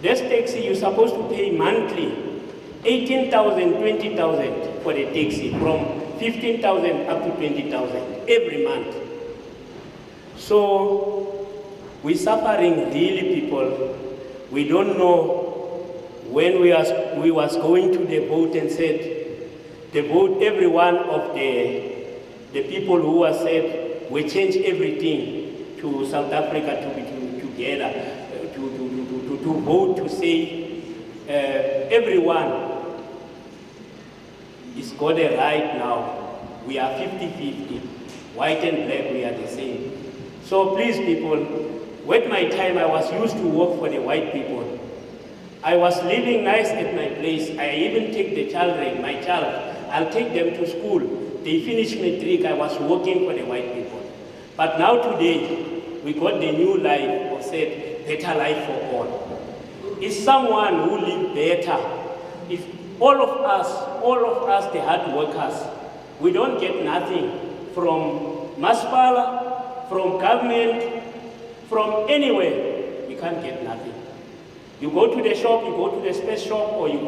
This taxi, you're supposed to pay monthly, 18,000, 20,000 for the taxi, from 15,000 up to 20,000 every month. So we're suffering really, people. We don't know when we was going to the vote and said, the vote, every one of the people who was said, we change everything to South Africa to be together. To vote to say everyone is got a right now. We are 50-50. White and black, we are the same. So please, people, with my time, I was used to work for the white people. I was living nice at my place. I even take the children, my child, I'll take them to school. They finish matric, I was working for the white people. But now today, we got the new life of said, better life for all. Is someone who live better. If all of us, the hard workers, we don't get nothing from Masipala, from government, from anywhere, we can't get nothing. You go to the shop, you go to the space shop, or you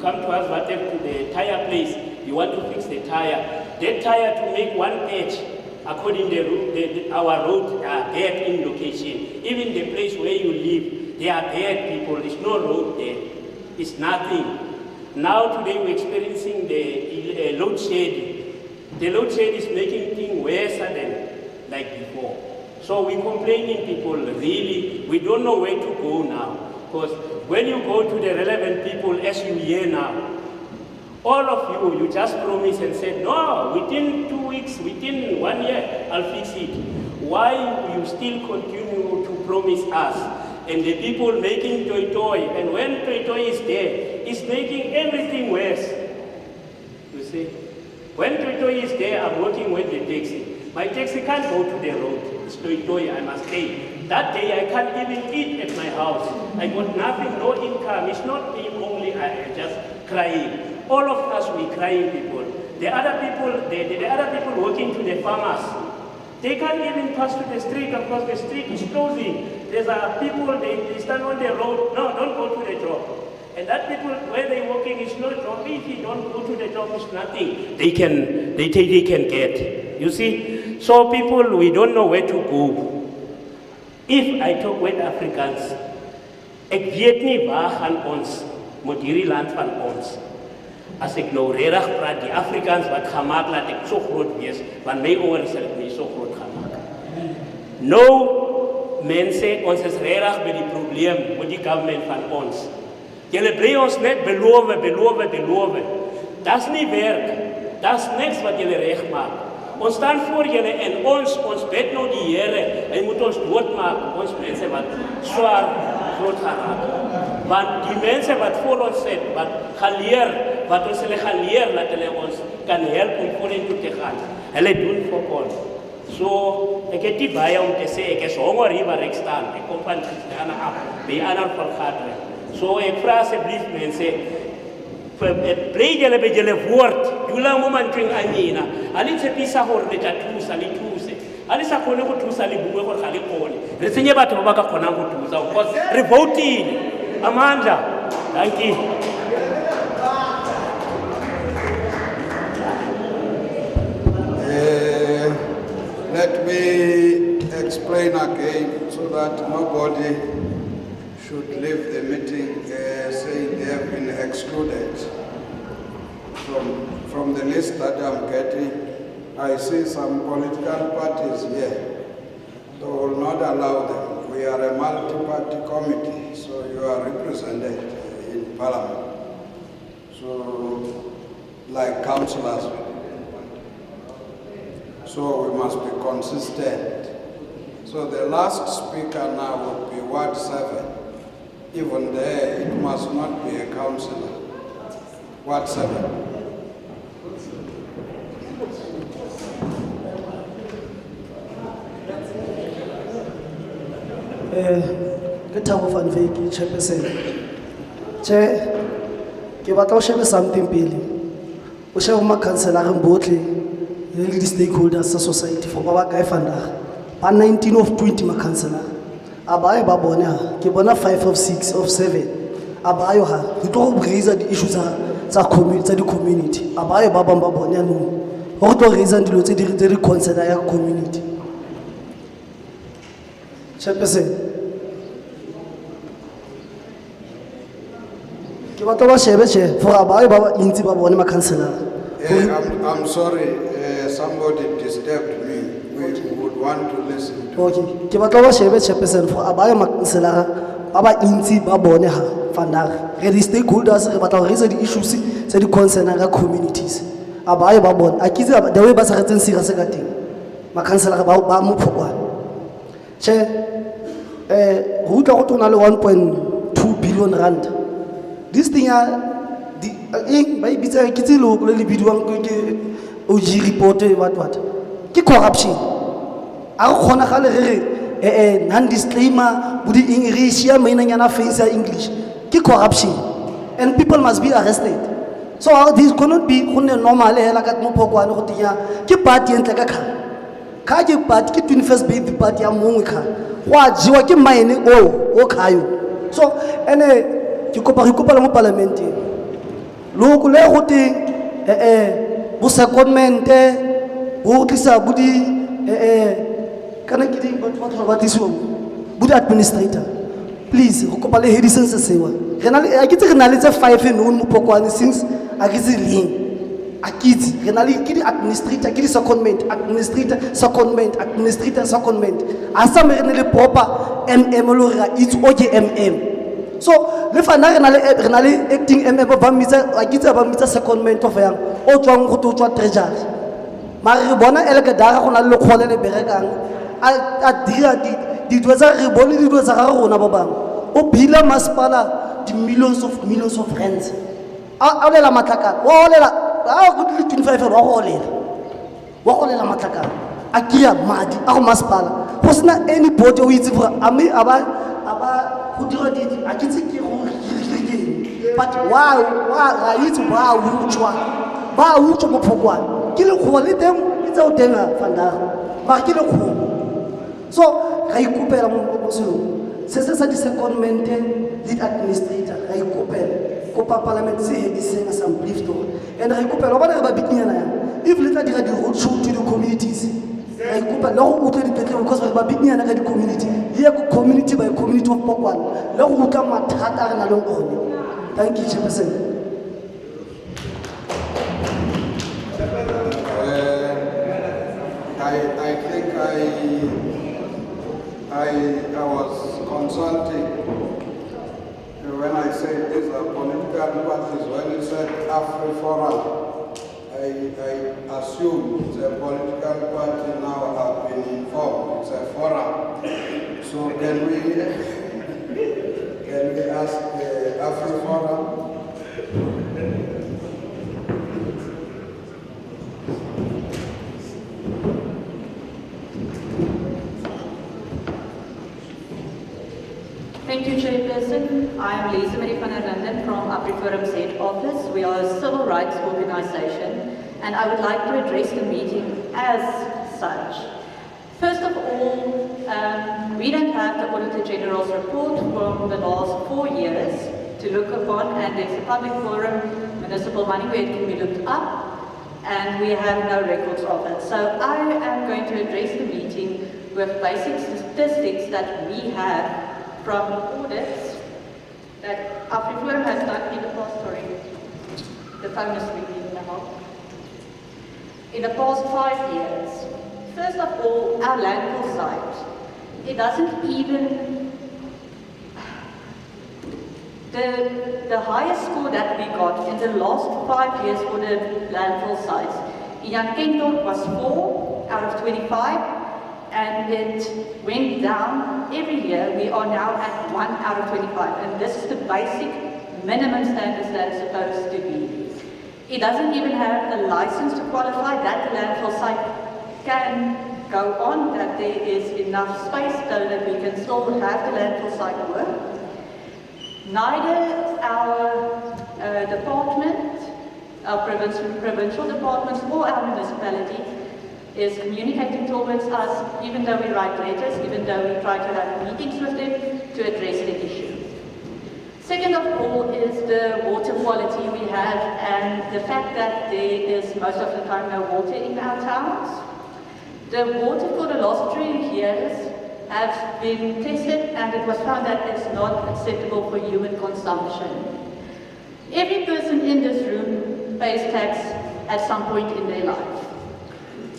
come to us, whatever, to the tire place, you want to fix the tire. That tire to make one patch, according to our road are bad in location. Even the place where you live, they are bad people, there's no road there. It's nothing. Now today we're experiencing the load shedding. The load shed is making things worse than like before. So we're complaining people, really, we don't know where to go now. Because when you go to the relevant people, as you hear now, all of you just promise and said, no, within 2 weeks, within 1 year, I'll fix it. Why you still continue to promise us? And the people making toy, and when toy is there, it's making everything worse. You see? When toy is there, I'm working with the taxi. My taxi can't go to the road. It's toy, I must pay. That day I can't even eat at my house. I got nothing, no income. It's not me only, I just crying. All of us, we crying people. The other people working to the farmers, they can't even pass to the street because the street is closing. There's people, they stand on the road, no, don't go to the job. And that people, where they working is no job. If you don't go to the job, it's nothing. They can get, you see? So people, we don't know where to go. If I talk with Africans, ek weet nie waar gaan ons, moet hierdie land van ons. As ek nou regtig praat, die Afrikaans wat gemaak laat ek so groot wees, want my ouers het my so groot gemaak. Nou, mense, ons is regtig by die probleem met die government van ons. Julle bly ons net beloof. Das nie werk, das niks wat julle reg maak. Ons staan voor julle en ons bid nou die Here, hy moet ons doodmaak, ons mense wat zwaar groot geraak. Want die mense wat voor ons sit, wat gaan leer, wat ons hulle gaan leer, dat hulle ons kan help om vorentoe te gaan. Hulle doen vir ons. So, ek het nie baie om te sê, ek is honger hier waar ek staan. Ek kom van Christiana af, by ander vergadering. So, ek vra asseblief mense, bly julle by julle woord, jula mo mantweng a nina, a le tshepisa gore le tla thusa, le thuse. A le sa kgone go thusa le bue gore ga le kgone. Re tsenye batho ba ba ka kgonang go thusa, because re votile. Amandla, thank you. Let me explain again so that nobody should leave the meeting saying they have been excluded. From the list that I'm getting, I see some political parties here. So I will not allow them. We are a multi-party committee, so you are represented in Parliament. So, like councillors. So we must be consistent. So the last speaker now would be Ward 7. Even there, it must not be a councillor. Ward 7. Ke Thabo van Wyk, Chairperson. Chair, ke batla o shebe something pele. O shebe ma councillor botlhe le di stakeholders sa society for ba ba kae vandag. Ba 19 of 20 ma councillor. Abaye ba bone ha, ke bona 5 of 6 of 7. Abayo ha, re tlo go raise di issues tsa community. Abaye ba bang ba bone no. Ho tlo raise dilo tse di consider ya community. Chairperson. Ke batla ba shebe for abaye ba intsi ba bone ma councillor. I'm sorry, somebody disturbed me. We would want to listen to. Okay, ke batla ba shebe Chairperson for abaye ma councillor ba intsi ba bone ha vandag. Re di stakeholders re batla go raise di issues tse di concern ga communities. Abaye ba bone a kitse the way ba sa retseng serious ka teng. Ma councillor ba mo Phokwane. Che go tla go tona le 1.2 billion rand. This thing by bitsa kitse lo le bidiwang ke OG report what ke corruption a go khona gale re non disclaimer budi English ya maina nyana face English ke corruption and people must be arrested. So how this cannot be gone normal hela ka mo Phokwane go tinya ke party entle ka ka ke party ke 21st birthday party ya mongwe ka wa jiwa ke mine o khayo So, ke kopa re kopa le mo parlamenteng. Loko le go teng bo secondmente bo tlisa bo di kana ke di batho ba tisiwa bo di administrator. Please, go kopa le hediseng se sewa. Rena le a ke tse re na le tse 5 no mo Phokwane since a ke se leng. A kitse re na le ke di administrator ke di secondment administrator secondment administrator secondment a sa me re ne le proper lo ra it's okay so le fana re na le acting ba mitsa a kitse ba mitsa secondment of yang o tswang go to tswa treasury mara re bona eleke dara go na le kgole le berekang a dira di tsa re bone di tsa ga rona ba bang o bila masipala di millions of rands a lela matlaka wa lela go di 25 wa go lela matlaka a kia madi a go masipala go sena anybody o itse gore a me aba go dira di a ke tse ke go but wow ra itse ba utswa mo Phokwane ke le go le teng itse o tenga fandaga ba ke le go so ga ikopela mo selo se sa di secondment lead administrator ga ikopela kopa parliament se hediseng assembly floor and ga ikopela ba re ba bikinyana ya if le tla dira di road show to the communities ga ikopela le go utlwa dipetlele because ba bikinyana ka di community ye ko community by community of Phokwane le go utlwa mathata re na le one. Thank you, Chairperson. I think I was consulting when I said these are political parties. When you said AfriForum, I assume it's a political party now have been informed. It's a forum. So can we ask AfriForum? Thank you, Chairperson. I am Lisa Marie van der Linden from AfriForum's head office. We are a civil rights organization, and I would like to address the meeting as such. First of all, we don't have the Auditor-General's report from the last 4 years to look upon, and there's a public forum, municipal money, where it can be looked up, and we have no records of it. So I am going to address the meeting with basic statistics that we have from audits that AfriForum has done in the past, the phone is ringing now. In the past 5 years. First of all, our landfill site. It doesn't even, the highest score that we got in the last 5 years for the landfill sites, in Yankendorp was 4 out of 25, and it went down every year. We are now at 1 out of 25, and this is the basic minimum standards that it's supposed to be. It doesn't even have a license to qualify that the landfill site can go on, that there is enough space so that we can still have the landfill site work. Neither our department, our provincial departments, or our municipality is communicating towards us, even though we write letters, even though we try to have meetings with them to address the issue. Second of all is the water quality we have, and the fact that there is most of the time no water in our towns. The water for the last 3 years has been tested, and it was found that it's not acceptable for human consumption. Every person in this room pays tax at some point in their life.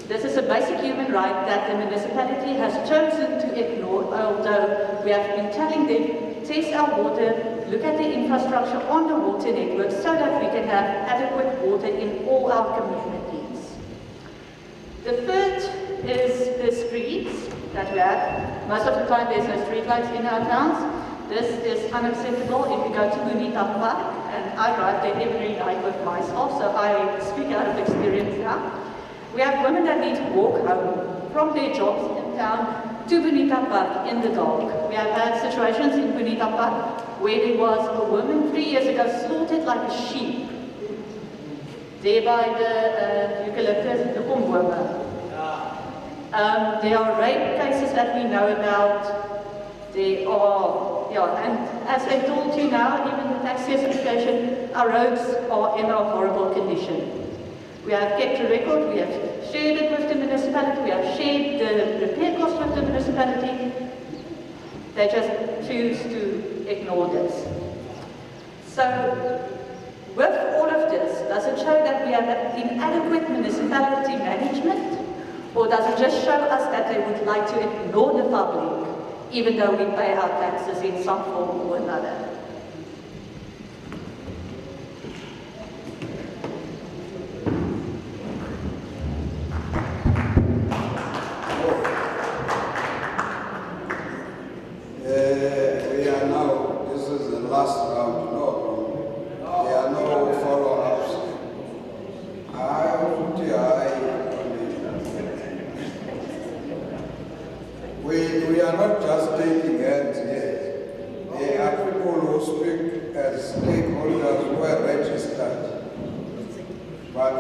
This is a basic human right that the municipality has chosen to ignore, although we have been telling them, test our water, look at the infrastructure on the water network so that we can have adequate water in all our communities. The third is the streets that we have. Most of the time there's no street lights in our towns. This is unacceptable if you go to Bonita Park, and I drive there every night with myself, so I speak out of experience now. We have women that need to walk home from their jobs in town to Bonita Park in the dark. We have had situations in Bonita Park where there was a woman 3 years ago slaughtered like a sheep there by the eucalyptus, the Kumbwamba. There are rape cases that we know about. There are yeah, and as I told you now, even the tax certification, our roads are in a horrible condition. We have kept a record, we have shared it with the municipality, we have shared the repair cost with the municipality. They just choose to ignore this. So, with all of this, does it show that we have inadequate municipality management? Or does it just show us that they would like to ignore the public, even though we pay our taxes in some form or another? We are now, this is the last round, no, there are no follow-ups. We are not just taking hands here. There are people who speak as stakeholders who are registered. But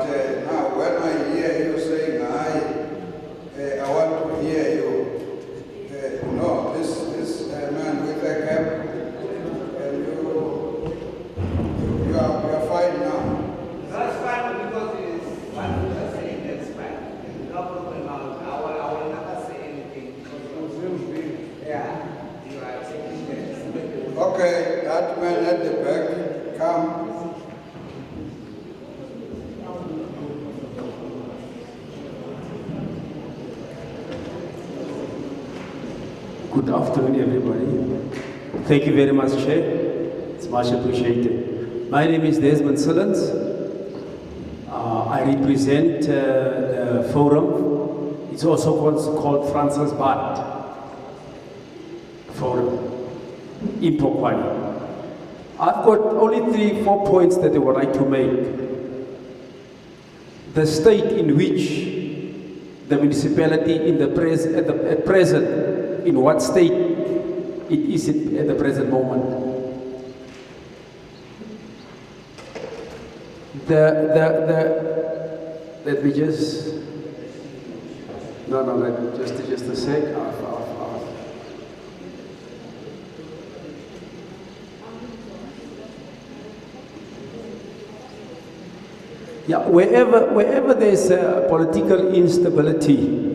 now when I hear you saying, I want to hear you, no, this man with a cap, and you are fine now. That's fine because it's what you are saying, that's fine. No problem. I will never say anything. Yeah, you are taking this. Okay, that man at the back, come. Good afternoon, everybody. Thank you very much, Chair. It's much appreciated. My name is Desmond Sillens. I represent the forum. It's also called Francis Bart Forum in Phokwane. I've got only 3-4 points that I would like to make. The state in which the municipality at present, in what state it is at the present moment. Let me just, just a sec. Yeah, wherever there's political instability,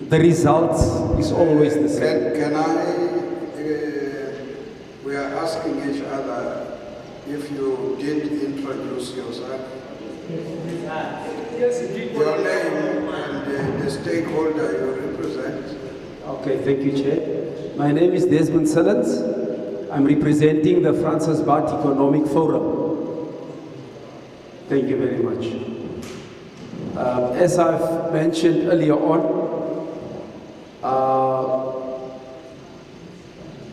the result is always the same. We are asking each other if you did introduce yourself. Your name and the stakeholder you represent. Okay, thank you, Chair. My name is Desmond Sillens. I'm representing the Francis Bart Economic Forum. Thank you very much. As I've mentioned earlier on,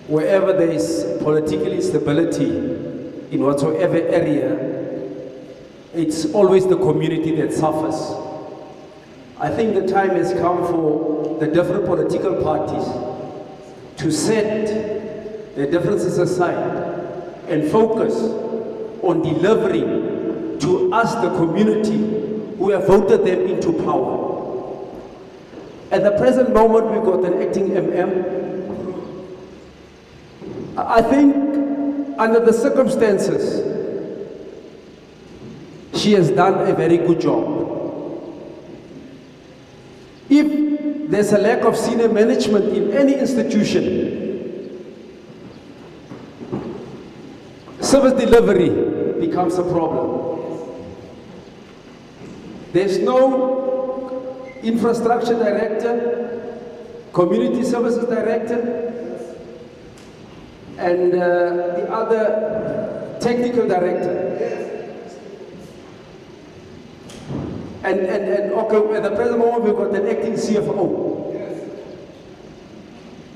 wherever there is political instability in whatsoever area, it's always the community that suffers. I think the time has come for the different political parties to set their differences aside and focus on delivering to us, the community, who have voted them into power. At the present moment, we've got an acting MM. I think under the circumstances, she has done a very good job. If there's a lack of senior management in any institution, service delivery becomes a problem. There's no infrastructure director, community services director, and the other technical director. And okay, at the present moment we've got an acting CFO.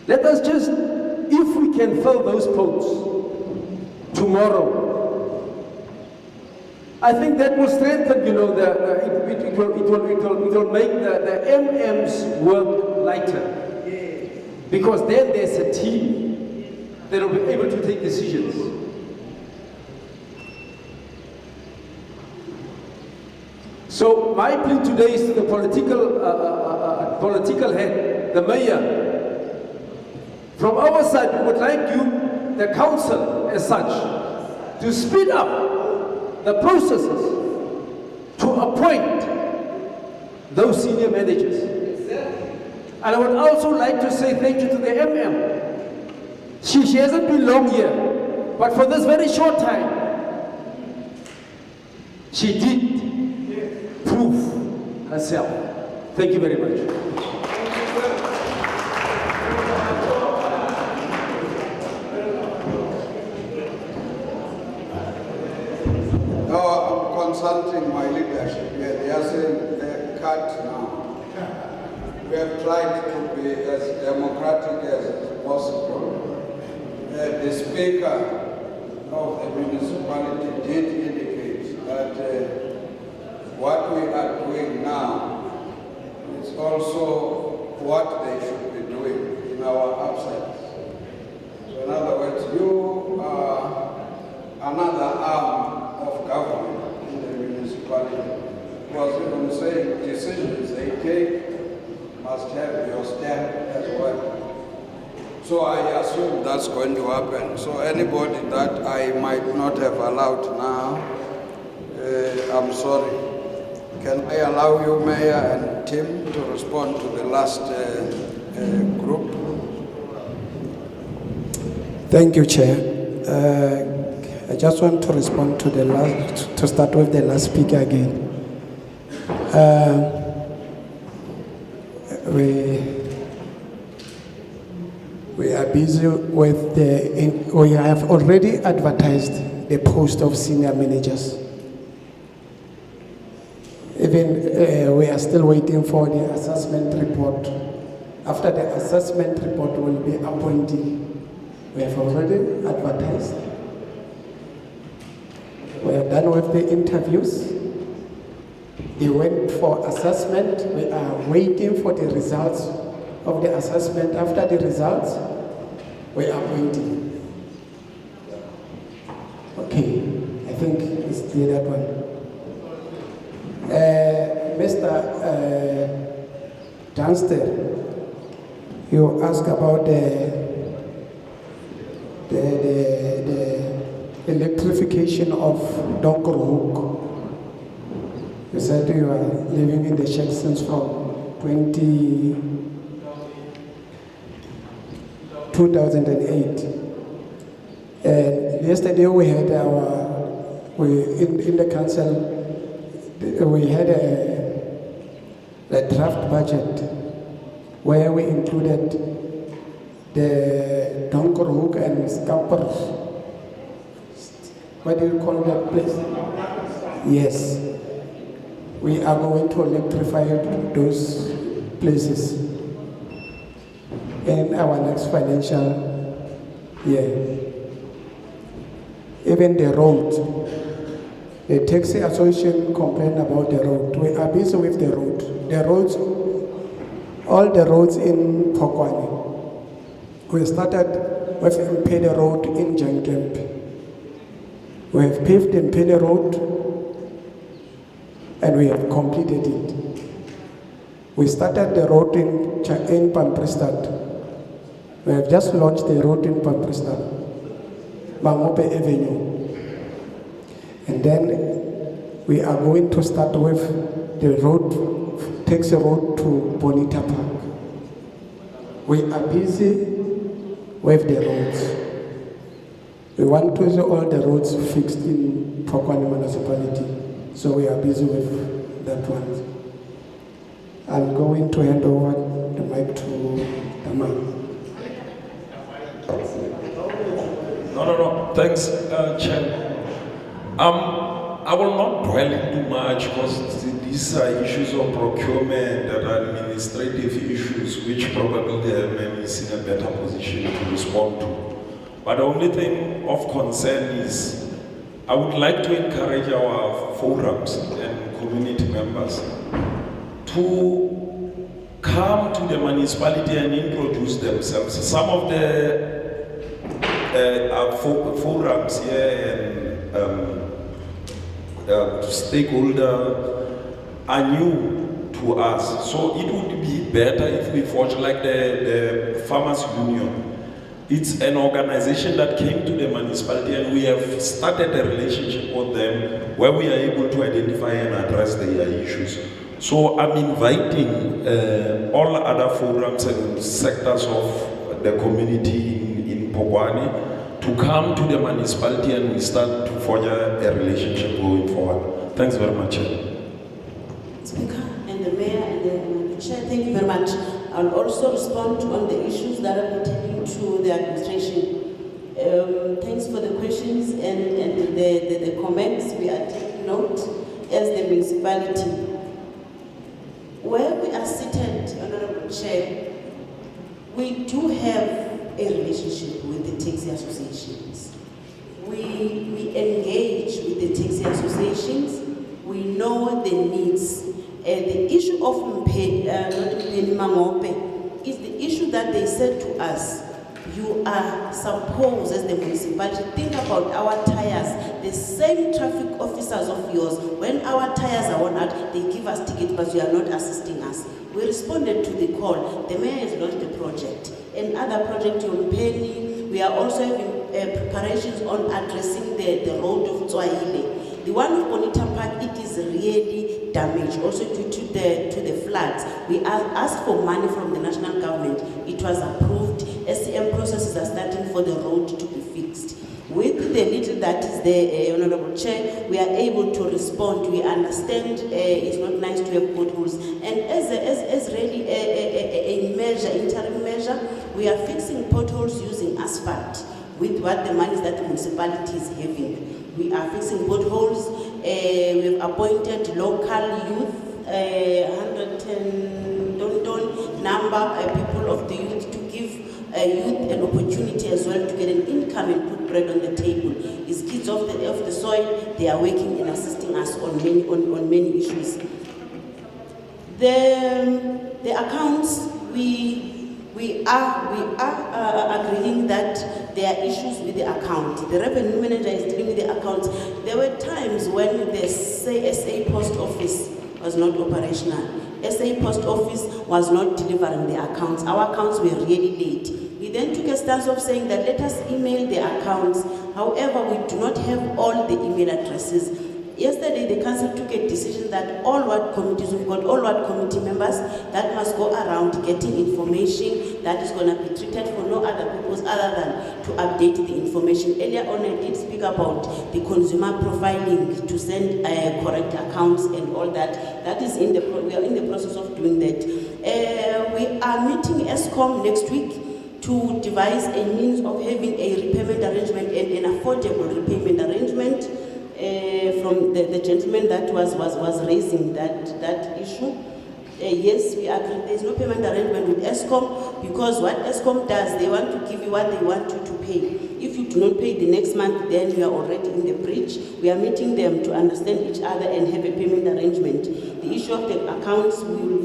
Let us just, if we can fill those posts tomorrow, I think that will strengthen, it will make the MMs work lighter. Because then there's a team that will be able to take decisions. So my plea today is to the political head, the mayor. From our side, we would like you the council as such to speed up the processes to appoint those senior managers. And I would also like to say thank you to the MM. She hasn't been long here, but for this very short time, she did prove herself. Thank you very much. No, I'm consulting my leadership here. They are saying cut now. We have tried to be as democratic as possible. The Speaker of the municipality did indicate that what we are doing now is also what they should be doing in our absence. So in other words, you are another arm of government in the municipality. Was even saying decisions they take must have your stamp as well. So I assume that's going to happen. So anybody that I might not have allowed now, I'm sorry. Can I allow you, Mayor and Tim, to respond to the last group? Thank you, Chair. I just want to respond to the last, to start with the last speaker again. We are busy with we have already advertised the post of senior managers. Even we are still waiting for the assessment report. After the assessment report will be appointing. We have already advertised. We are done with the interviews. They went for assessment. We are waiting for the results of the assessment. After the results, we are waiting. Okay, I think it's clear that one. Mr. Dunster, you asked about the electrification of Donkerhoek. You said you are living in the shed since from 2008. And yesterday we had in the council, we had a draft budget where we included the Donkerhoek and Scamper. What do you call that place? Yes. We are going to electrify those places in our next financial year. Even the road, the taxi association complained about the road. We are busy with the road. The roads, all the roads in Phokwane. We started with Mpede Road in Jankemp. We have paved Mpede Road and we have completed it. We started the road in Pampristad. We have just launched the road in Pampristad, Mangope Avenue. And then we are going to start with the road, takes a road to Bonita Park. We are busy with the roads. We want to see all the roads fixed in Phokwane municipality. So we are busy with that one. I'm going to hand over the mic to the mic. No. Thanks, Chair. I will not dwell too much because these are issues of procurement that are administrative issues which probably the MM is in a better position to respond to. But the only thing of concern is I would like to encourage our forums and community members to come to the municipality and introduce themselves. Some of the forums here and stakeholders are new to us. So it would be better if we forge like the Farmers Union. It's an organization that came to the municipality, and we have started a relationship with them where we are able to identify and address their issues. So I'm inviting all other forums and sectors of the community in Phokwane to come to the municipality, and we start to forge a relationship going forward. Thanks very much. Speaker and the Mayor and the Chair, thank you very much. I'll also respond on the issues that are pertaining to the administration. Thanks for the questions and the comments. We are taking note as the municipality. Where we are seated, Honorable Chair, we do have a relationship with the taxi associations. We engage with the taxi associations. We know the needs. The issue of Mangope is the issue that they said to us, you are supposed as the municipality, think about our tires. The same traffic officers of yours, when our tires are worn out, they give us tickets, but you are not assisting us. We responded to the call. The mayor has launched a project. Another project on Penny. We are also having preparations on addressing the road of Tswahile. The one of Bonita Park, it is really damaged, also due to the floods. We asked for money from the national government. It was approved. SCM processes are starting for the road to be fixed. With the little that is there, Honorable Chair, we are able to respond. We understand it's not nice to have potholes. And as really a measure, interim measure, we are fixing potholes using asphalt with what the money that the municipality is having. We are fixing potholes. We have appointed local youth, 110 number people of the youth to give youth an opportunity as well to get an income and put bread on the table. It's kids of the soil. They are working and assisting us on many issues. The accounts, we are agreeing that there are issues with the account. The revenue manager is dealing with the accounts. There were times when the SA post office was not operational. SA post office was not delivering the accounts. Our accounts were really late. We then took a stance of saying that let us email the accounts. However, we do not have all the email addresses. Yesterday, the council took a decision that all ward committees, we've got all ward committee members that must go around getting information that is going to be treated for no other purpose other than to update the information. Earlier on, I did speak about the consumer profiling to send correct accounts and all that. That is we are in the process of doing that. We are meeting ESCOM next week to devise a means of having a repayment arrangement and an affordable repayment arrangement. From the gentleman that was raising that issue. Yes, we agree. There's no payment arrangement with ESCOM because what ESCOM does, they want to give you what they want you to pay. If you do not pay the next month, then you are already in the breach. We are meeting them to understand each other and have a payment arrangement. The issue of the accounts will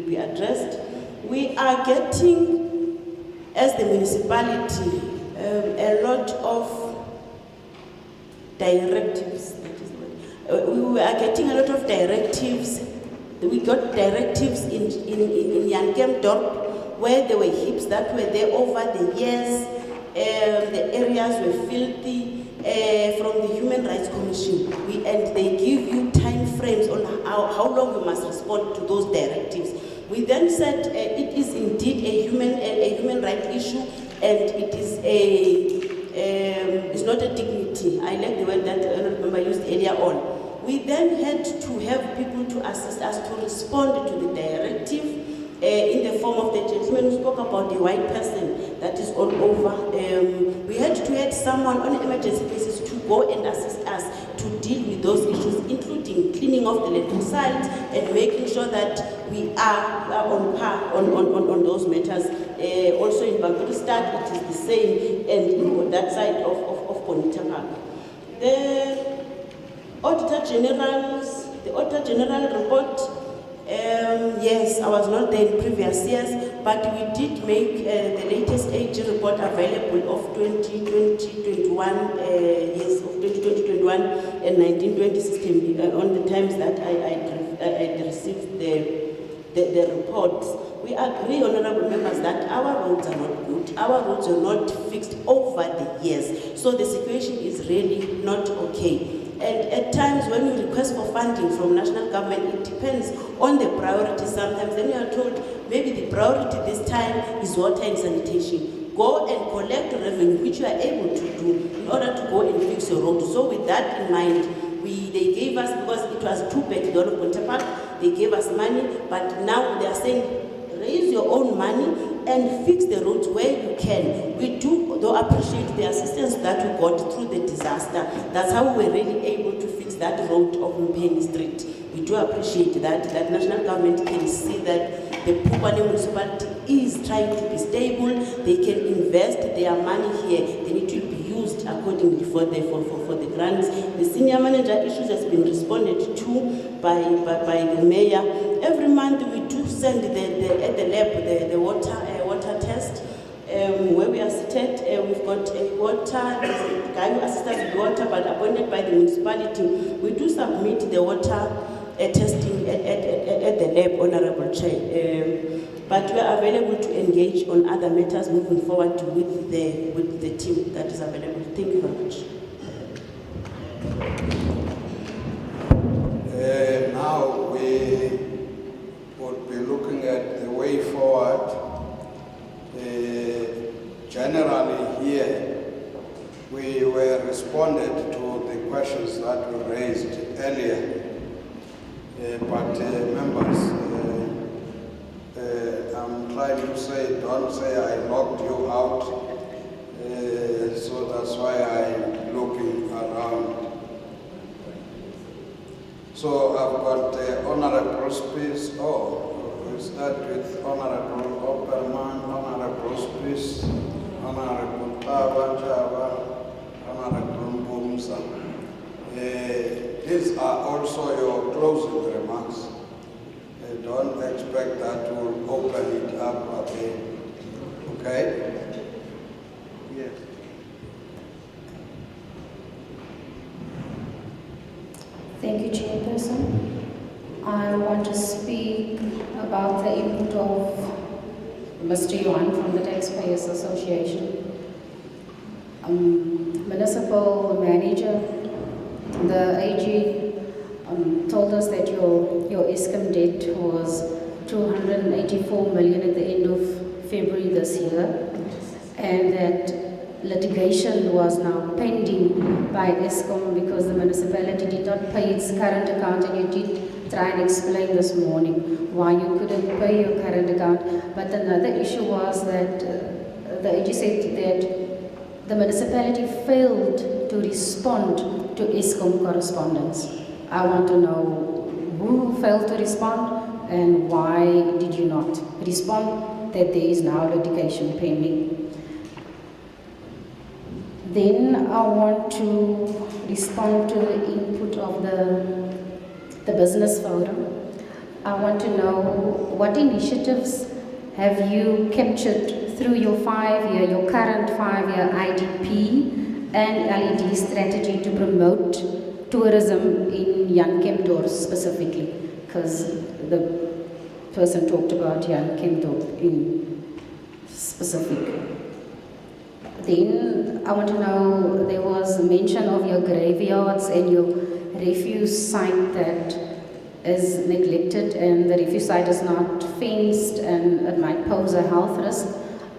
be addressed. We are getting, as the municipality, a lot of directives. We are getting a lot of directives. We got directives in Yankemdorp where there were heaps that were there over the years. The areas were filthy. From the Human Rights Commission, and they give you time frames on how long you must respond to those directives. We then said it is indeed a human rights issue, and it is it's not a dignity. I like the word that I don't remember used earlier on. We then had to have people to assist us to respond to the directive in the form of the gentleman who spoke about the white person that is all over. We had to have someone on an emergency basis to go and assist us to deal with those issues, including cleaning off the landfill sites and making sure that we are on par on those matters. Also in Bangladesh, it is the same, and on that side of Bonita Park. The Auditor-General report, yes, I was not there in previous years, but we did make the latest AG report available of 2021, yes, of 2021 and 1920 system on the times that I received the reports. We agree, honorable members, that our roads are not good. Our roads are not fixed over the years. So the situation is really not okay. And at times when you request for funding from national government, it depends on the priority sometimes. Then you are told maybe the priority this time is water and sanitation. Go and collect revenue, which you are able to do in order to go and fix your road. So with that in mind, they gave us, because it was too bad, the Honorable Park, they gave us money, but now they are saying, raise your own money and fix the roads where you can. We do though appreciate the assistance that we got through the disaster. That's how we were really able to fix that road of Mpeni Street. We do appreciate that national government can see that the Phokwane municipality is trying to be stable. They can invest their money here, then it will be used accordingly for the grants. The senior manager issues has been responded to by the mayor. Every month we do send at the lab the water test. Where we are seated, we've got a water, there's a guy who assists us with water, but appointed by the municipality. We do submit the water testing at the lab, Honorable Chair. But we are available to engage on other matters moving forward with the team that is available. Thank you very much. Now we would be looking at the way forward. Generally here, we were responded to the questions that were raised earlier. But members, I'm trying to say, don't say I locked you out. So that's why I'm looking around. So I've got Honorable Space. We start with Honorable Opperman, Honorable Space, Honorable Java, Honorable Mbumsa. These are also your closing remarks. Don't expect that to open it up again. Okay? Yes. Thank you, Chairperson. I want to speak about the input of Mr. Yuan from the Taxpayers Association. Municipal manager, the AG told us that your ISCOM debt was 284 million at the end of February this year, and that litigation was now pending by ISCOM because the municipality did not pay its current account, and you did try and explain this morning why you couldn't pay your current account. But another issue was that the AG said that the municipality failed to respond to ISCOM correspondence. I want to know who failed to respond and why did you not respond that there is now litigation pending. Then I want to respond to the input of the business forum. I want to know what initiatives have you captured through your current 5-year IDP and LED strategy to promote tourism in Jan Kempdorp specifically, because the person talked about Jan Kempdorp in specific. Then I want to know, there was mention of your graveyards and your refuse site that is neglected, and the refuse site is not fenced and it might pose a health risk.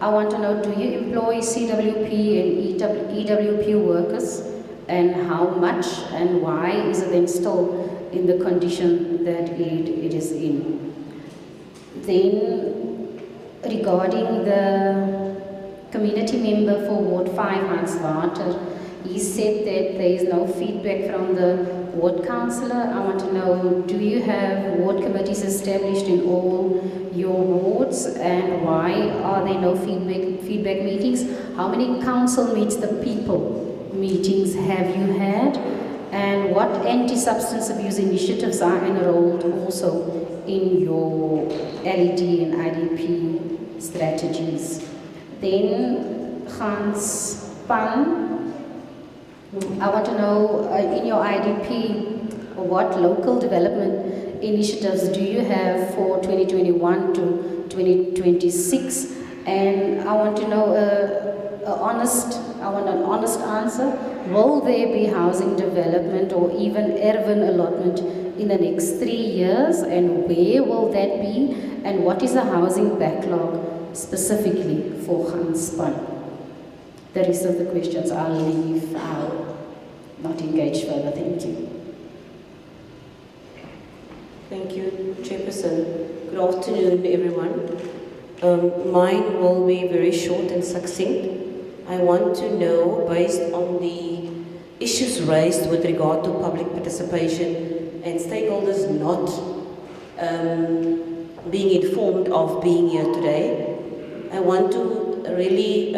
I want to know, do you employ CWP and EWP workers, and how much and why is it then still in the condition that it is in? Then regarding the community member for Ward 5, Hans Water, he said that there is no feedback from the ward councillor. I want to know, do you have ward committees established in all your wards, and why are there no feedback meetings? How many council meets the people meetings have you had, and what anti-substance abuse initiatives are enrolled also in your LED and IDP strategies? Then Hans Pan, I want to know, in your IDP, what local development initiatives do you have for 2021 to 2026? And I want to know I want an honest answer. Will there be housing development or even urban allotment in the next 3 years? And where will that be? And what is the housing backlog specifically for Ganspan? The rest of the questions I'll leave. I'll not engage further. Thank you. Thank you, Chairperson. Good afternoon, everyone. Mine will be very short and succinct. I want to know, based on the issues raised with regard to public participation and stakeholders not being informed of being here today, I want to really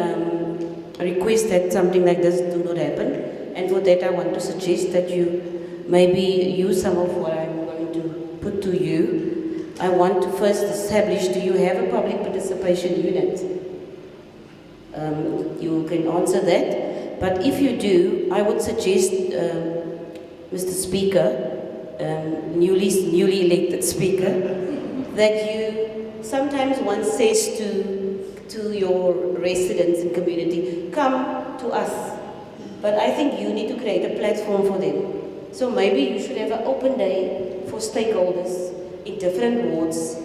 request that something like this do not happen. And for that, I want to suggest that you maybe use some of what I'm going to put to you. I want to first establish, do you have a public participation unit? You can answer that. But if you do, I would suggest, Mr. Speaker, newly elected Speaker, that you sometimes one says to your residents and community, come to us. But I think you need to create a platform for them. So maybe you should have an open day for stakeholders in different wards.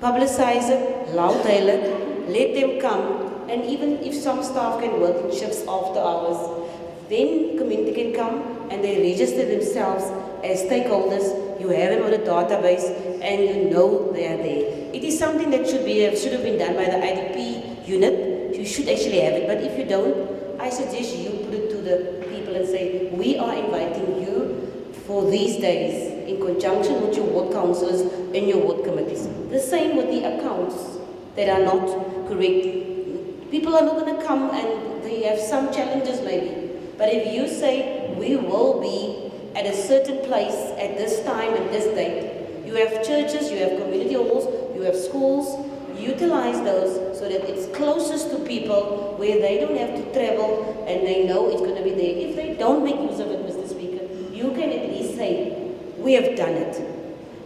Publicize it, loudtail it, let them come, and even if some staff can work in shifts after hours, then community can come and they register themselves as stakeholders. You have them on a database and you know they are there. It is something that should have been done by the IDP unit. You should actually have it, but if you don't, I suggest you put it to the people and say, we are inviting you for these days in conjunction with your ward councillors and your ward committees. The same with the accounts that are not correct. People are not going to come and they have some challenges maybe. But if you say, we will be at a certain place at this time and this date, you have churches, you have community halls, you have schools, utilize those so that it's closest to people where they don't have to travel and they know it's going to be there. If they don't make use of it, Mr. Speaker, you can at least say, we have done it.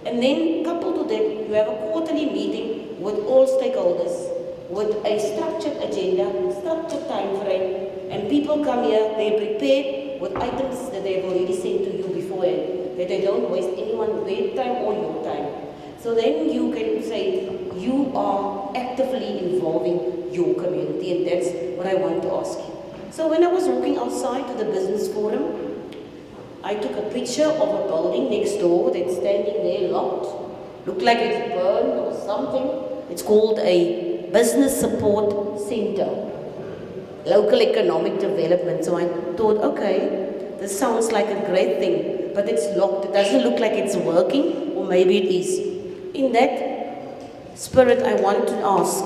And then coupled to that, you have a quarterly meeting with all stakeholders with a structured agenda, structured time frame, and people come here, they're prepared with items that they've already sent to you beforehand, that they don't waste anyone's their time or your time. So then you can say, you are actively involving your community, and that's what I want to ask you. So when I was walking outside to the business forum, I took a picture of a building next door that's standing there locked. Looked like it's burned or something. It's called a Business Support Center, Local Economic Development. So I thought, okay, this sounds like a great thing, but it's locked. It doesn't look like it's working, or maybe it is. In that spirit, I want to ask,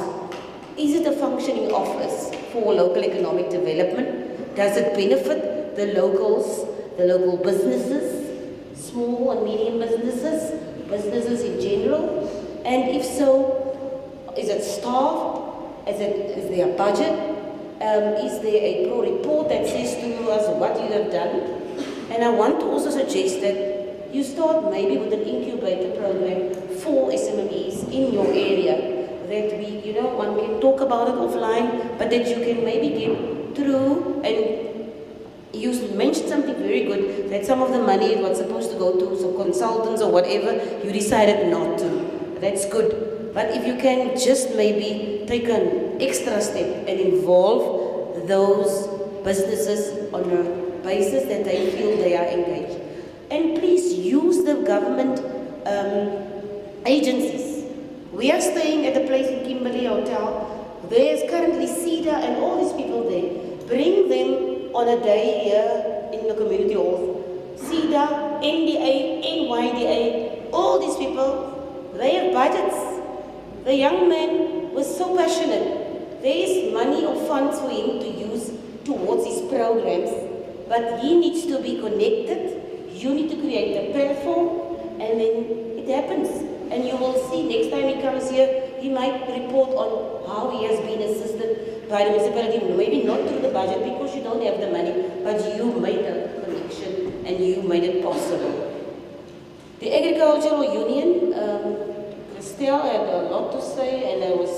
is it a functioning office for local economic development? Does it benefit the locals, the local businesses, small and medium businesses, businesses in general? And if so, is it staffed? Is there a budget? Is there a pro report that says to us what you have done? And I want to also suggest that you start maybe with an incubator program for SMMEs in your area, that one can talk about it offline, but that you can maybe get through. And you mentioned something very good, that some of the money was supposed to go to some consultants or whatever, you decided not to. That's good. But if you can just maybe take an extra step and involve those businesses on a basis that they feel they are engaged. And please use the government agencies. We are staying at a place in Kimberley Hotel. There is currently CEDA and all these people there. Bring them on a day here in the community hall. CEDA, NDA, NYDA, all these people, they have budgets. The young man was so passionate. There is money or funds for him to use towards his programs, but he needs to be connected. You need to create a platform, and then it happens. And you will see next time he comes here, he might report on how he has been assisted by the municipality, maybe not through the budget because you don't have the money, but you made a connection and you made it possible. The Agricultural Union, Christelle had a lot to say, and I was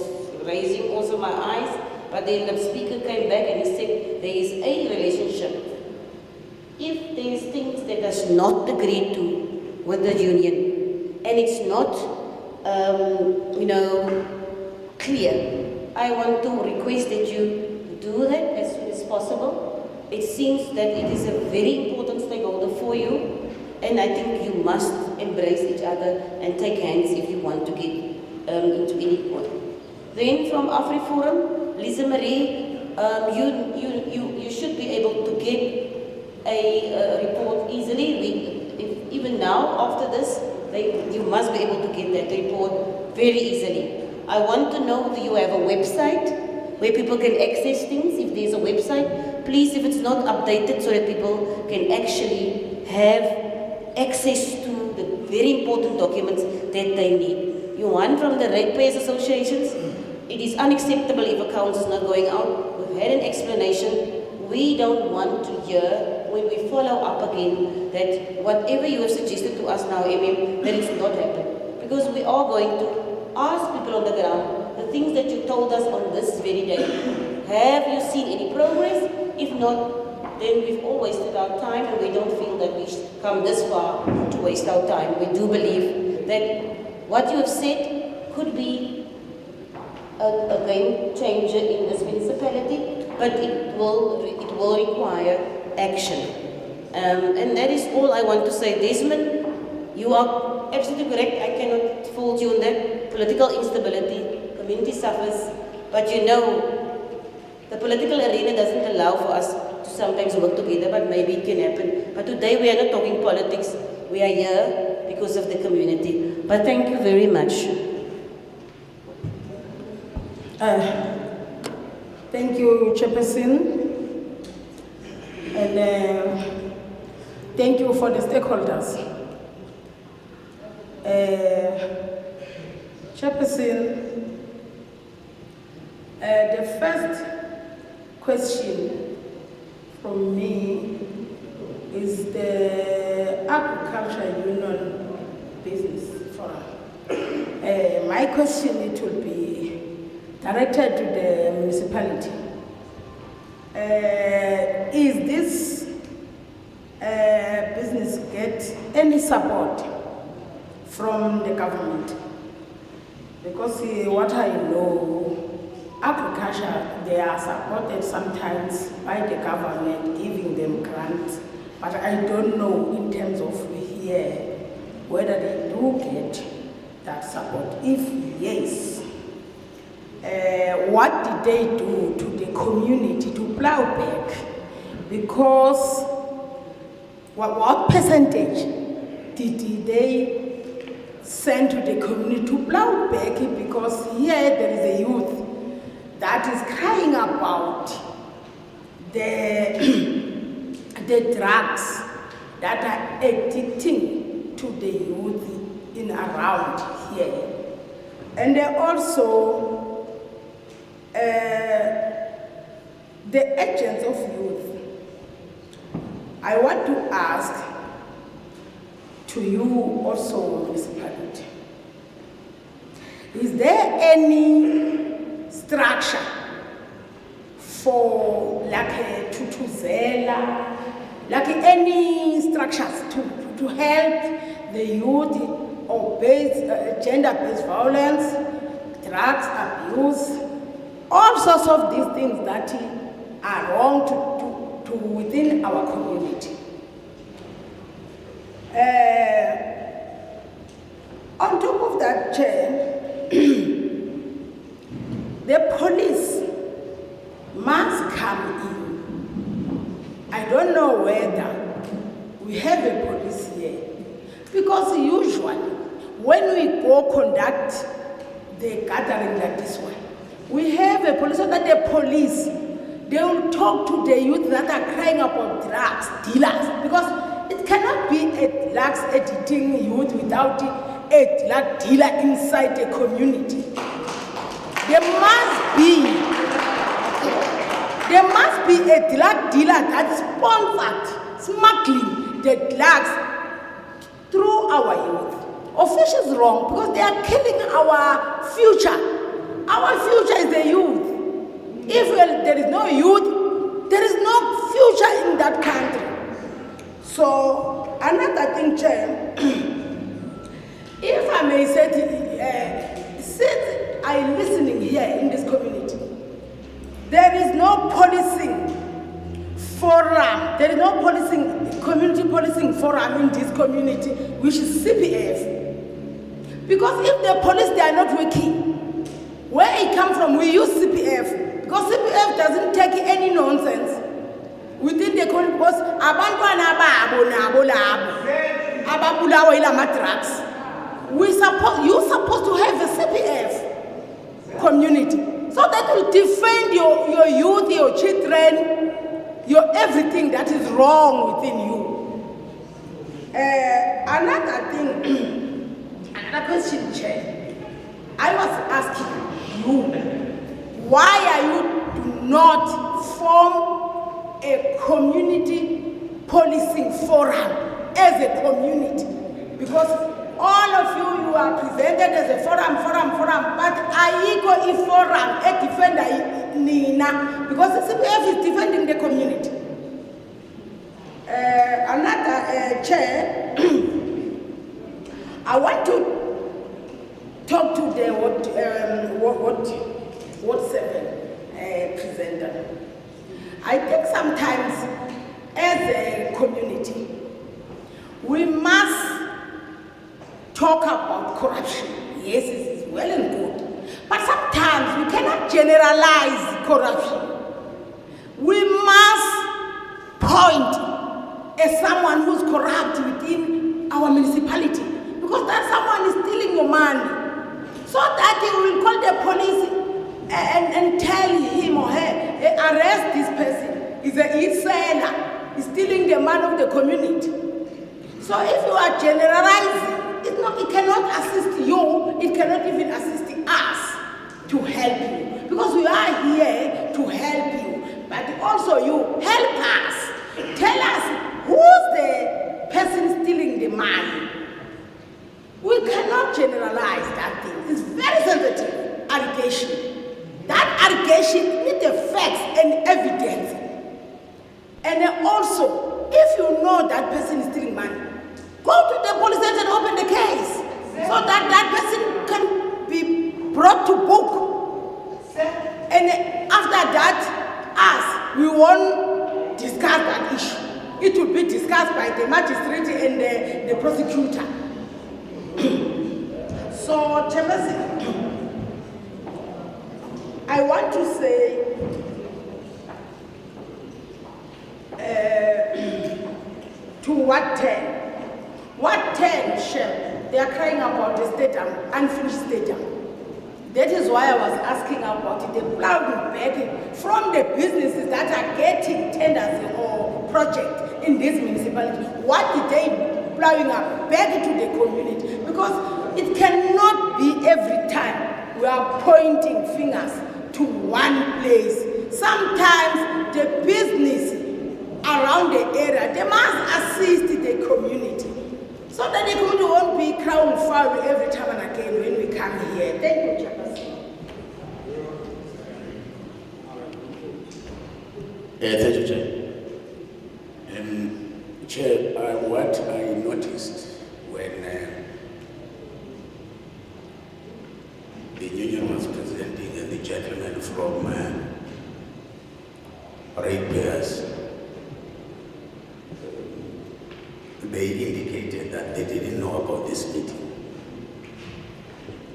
raising also my eyes, but then the speaker came back and he said there is a relationship. If there is things that is not agreed to with the union, and it's not, clear, I want to request that you do that as soon as possible. It seems that it is a very important stakeholder for you, and I think you must embrace each other and take hands if you want to get into any point. Then from AfriForum, Lisa Marie, you should be able to get a report easily. Even now, after this, you must be able to get that report very easily. I want to know, do you have a website where people can access things? If there's a website, please, if it's not updated so that people can actually have access to the very important documents that they need. You want from the ratepayers associations, it is unacceptable if accounts is not going out. We've had an explanation. We don't want to hear when we follow up again that whatever you have suggested to us now, that it's not happening. Because we are going to ask people on the ground the things that you told us on this very day. Have you seen any progress? If not, then we've all wasted our time, and we don't feel that we should come this far to waste our time. We do believe that what you have said could be a game changer in this municipality, but it will require action. And that is all I want to say. Desmond, you are absolutely correct. I cannot fault you on that. Political instability, community suffers, but you know, the political arena doesn't allow for us to sometimes work together, but maybe it can happen. But today we are not talking politics. We are here because of the community. But thank you very much. Thank you, Chairperson, and thank you for the stakeholders. Chairperson, the first question from me is the Agriculture Union Business Forum. My question, it will be directed to the municipality. Is this business get any support from the government? Because what I know, agriculture, they are supported sometimes by the government, giving them grants, but I don't know in terms of here whether they do get that support. If yes, what did they do to the community to plow back? Because what percentage did they send to the community to plow back? Because here there is a youth that is crying about the drugs that are addicting to the youth in around here. And also the agents of youth. I want to ask to you also, municipality, is there any structure for like a tutuzela, like any structures to help the youth or gender-based violence, drugs abuse, all sorts of these things that are wrong to within our community. On top of that, Chair, the police must come in. I don't know whether we have a police here, because usually when we go conduct the gathering like this one, we have a police, so that the police, they will talk to the youth that are crying about drugs dealers, because it cannot be a drugs addicting youth without a drug dealer inside the community. There must be a drug dealer that sponsored smuggling the drugs through our youth, of which is wrong because they are killing our future. Our future is the youth. If there is no youth, there is no future in that country. So, another thing, Chair, if I may say, since I'm listening here in this community, there is no policing forum, there is no community policing forum in this community, which is CPF. Because if the police, they are not working, where it comes from, we use CPF. Because CPF doesn't take any nonsense within the community. Because you're supposed to have a CPF community. So that will defend your youth, your children, your everything that is wrong within you. Another thing, another question, Chair. I was asking you, why are you not form a community policing forum as a community? Because all of you are presented as a forum, but I go a forum, a defender Nina, because the CPF is defending the community. Another Chair, I want to talk to the Ward 7 presenter. I think sometimes as a community, we must talk about corruption. Yes, it is well and good. But sometimes we cannot generalize corruption. We must point at someone who's corrupt within our municipality. Because that someone is stealing your money. So that you will call the police and tell him or her, arrest this person. He's a seller. He's stealing the money of the community. So if you are generalizing, it cannot assist you, it cannot even assist us to help you. Because we are here to help you. But also you help us. Tell us who's the person stealing the money. We cannot generalize that thing. It's very sensitive allegation. That allegation needs the facts and evidence. And then also, if you know that person is stealing money, go to the police station and open the case so that that person can be brought to book. And after that, we won't discuss that issue. It will be discussed by the magistrate and the prosecutor. So, Chairperson, I want to say to Ward 10. Ward 10, Chef, they are crying about the stadium, unfinished stadium. That is why I was asking about it. They plowing back from the businesses that are getting tenders or projects in this municipality. What did they plowing up back to the community? Because it cannot be every time we are pointing fingers to one place. Sometimes the business around the area, they must assist the community so that the community won't be crown foul every time and again when we come here. Thank you, Chairperson. Thank you, Chair. Chair, what I noticed when the union was presenting and the gentleman from ratepayers, they indicated that they didn't know about this meeting.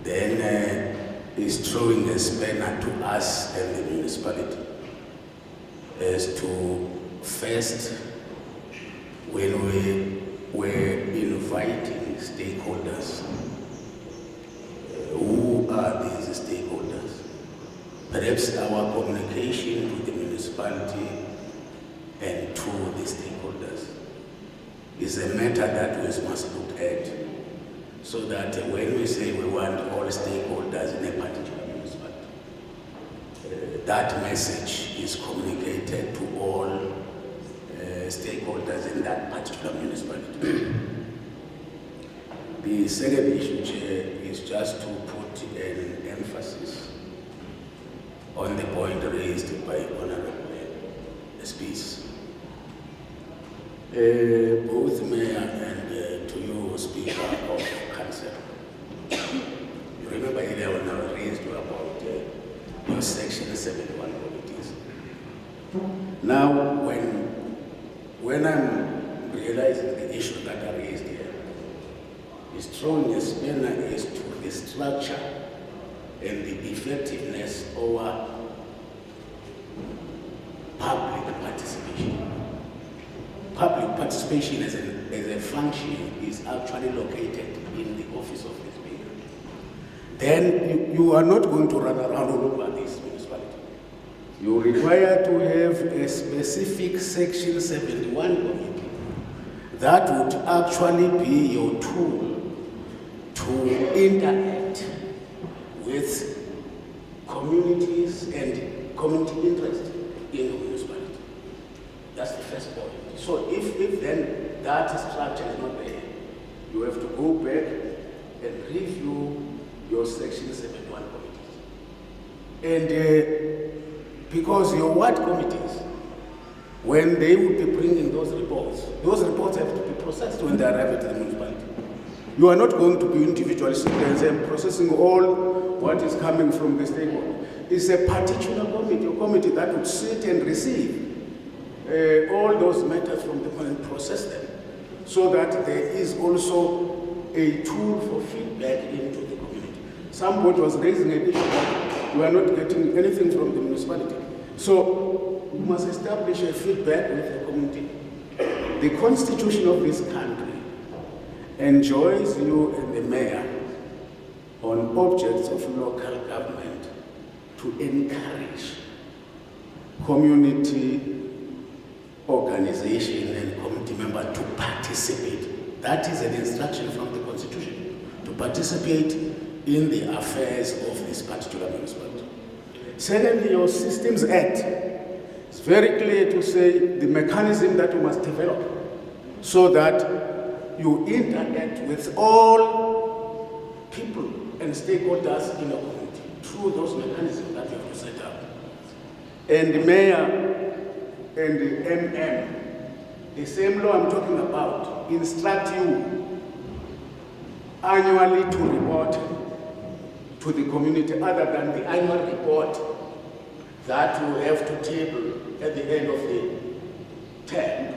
Then he's throwing a spanner to us and the municipality as to first, when we were inviting stakeholders, who are these stakeholders? Perhaps our communication with the municipality and to the stakeholders is a matter that we must look at, so that when we say we want all stakeholders in a particular municipality, that message is communicated to all stakeholders in that particular municipality. The second issue, Chair, is just to put an emphasis on the point raised by Honorable Speaker. Both Mayor and to you, Speaker of Council. You remember earlier when I raised you about your Section 71 committees. Now, when I'm realizing the issue that I raised here, the strongest manner is to the structure and the effectiveness over public participation. Public participation as a function is actually located in the office of the Speaker. Then you are not going to run around all over this municipality. You require to have a specific Section 71 committee that would actually be your tool to interact with communities and community interest in the municipality. That's the first point. So if then that structure is not there, you have to go back and review your Section 71 committees. And because your ward committees, when they would be bringing those reports have to be processed when they arrive at the municipality. You are not going to be individual students and processing all what is coming from the stakeholder. It's a particular committee, a committee that would sit and receive all those matters from the and process them, so that there is also a tool for feedback into the community. Somebody was raising an issue that you are not getting anything from the municipality. So we must establish a feedback with the community. The constitution of this country enjoins you and the mayor on objects of local government to encourage community organization and community member to participate. That is an instruction from the Constitution, to participate in the affairs of this particular municipality. Secondly, your Systems Act is very clear to say the mechanism that you must develop so that you interact with all people and stakeholders in your community through those mechanisms that you have to set up. And the mayor and the MM, the same law I'm talking about, instruct you annually to report to the community other than the annual report that you have to table at the end of the term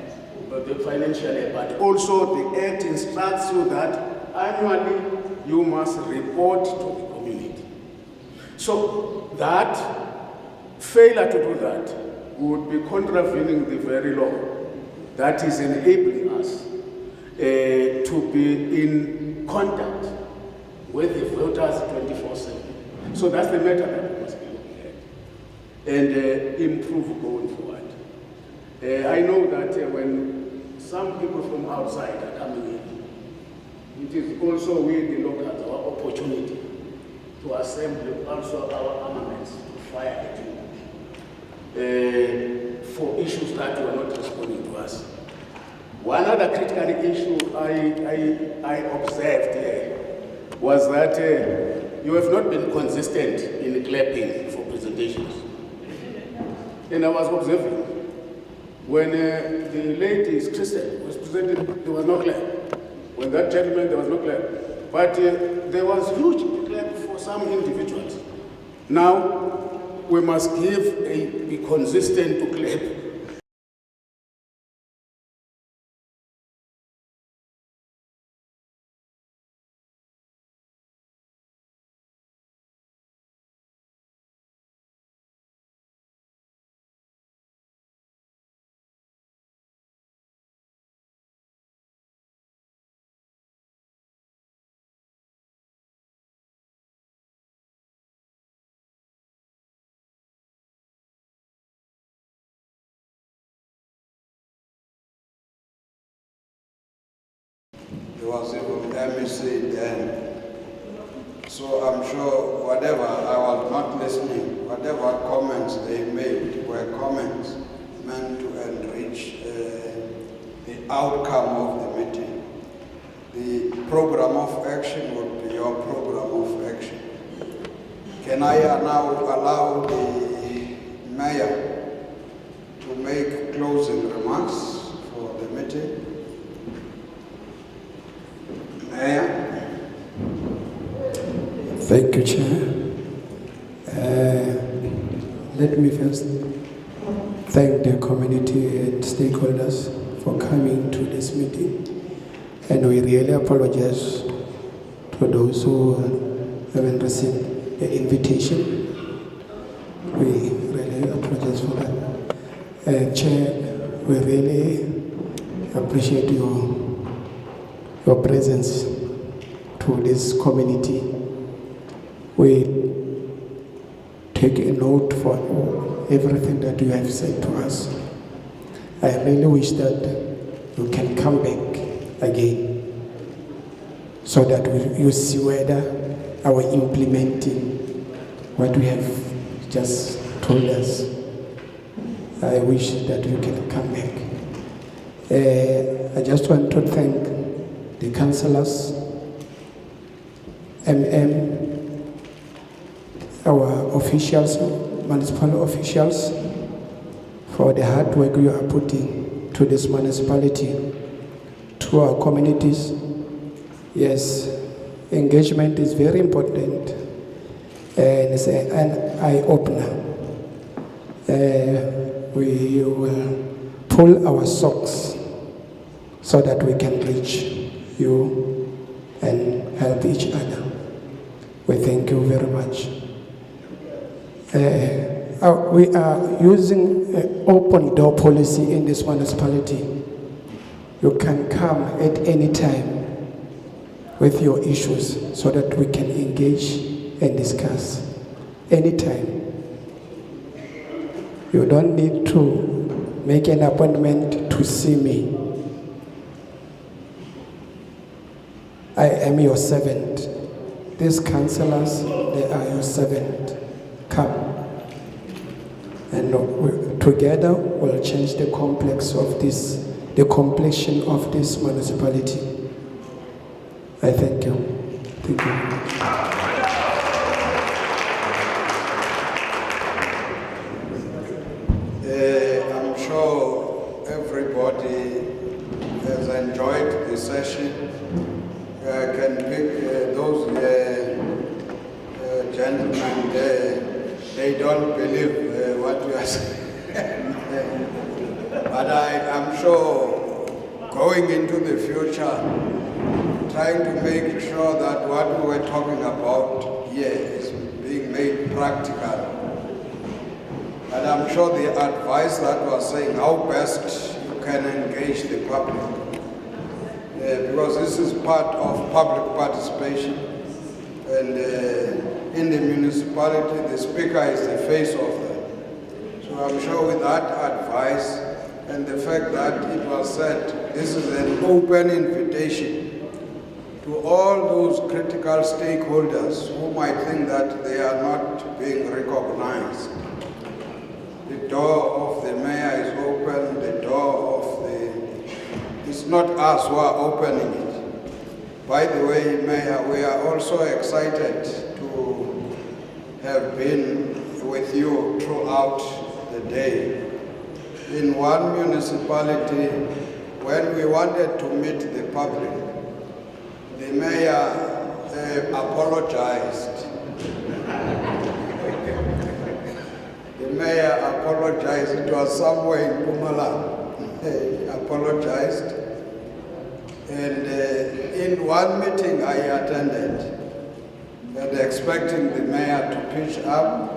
of the financial year. But also the Act instructs you that annually you must report to the community. So that failure to do that would be contravening the very law that is enabling us to be in contact with the voters 24/7. So that's the matter that we must be looking at and improve going forward. I know that when some people from outside are coming in, it is also we, the locals, our opportunity to assemble also our armaments to fire at you. For issues that were not responding to us. One other critical issue I observed here was that you have not been consistent in clapping for presentations. And I was observing when the lady Christian was presented, there was no clap. When that gentleman, there was no clap. But there was huge clap for some individuals. Now, we must be consistent to clap. There was even MEC then. So I'm sure whatever, I was not listening, whatever comments they made were comments meant to enrich the outcome of the meeting. The program of action would be your program of action. Can I now allow the mayor to make closing remarks for the meeting? Mayor? Thank you, Chair. Let me first thank the community and stakeholders for coming to this meeting. And we really apologize to those who haven't received the invitation. We really apologize for that. Chair, we really appreciate your presence to this community. We take a note for everything that you have said to us. I really wish that you can come back again so that you see whether our implementing what we have just told us. I wish that you can come back. I just want to thank the councillors, our officials, municipal officials, for the hard work you are putting to this municipality, to our communities. Yes, engagement is very important and it's an eye-opener. We will pull our socks so that we can reach you and help each other. We thank you very much. We are using an open door policy in this municipality. You can come at any time with your issues so that we can engage and discuss anytime. You don't need to make an appointment to see me. I am your servant. These councillors, they are your servant. Come. And together we'll change the the complexion of this municipality. I thank you. Thank you. I'm sure everybody has enjoyed the session. I can pick those gentlemen there. They don't believe what we are saying. But I'm sure going into the future, trying to make sure that what we were talking about here is being made practical. And I'm sure the advice that was saying how best you can engage the public. Because this is part of public participation. And in the municipality, the speaker is the face of that. So I'm sure with that advice and the fact that it was said, this is an open invitation to all those critical stakeholders who might think that they are not being recognized. The door of the mayor is open, the door of it's not us who are opening it. By the way, Mayor, we are also excited to have been with you throughout the day. In one municipality, when we wanted to meet the public, the mayor apologized. The mayor apologized. It was somewhere in Pumalang. He apologized. And in one meeting I attended, and expecting the mayor to pitch up,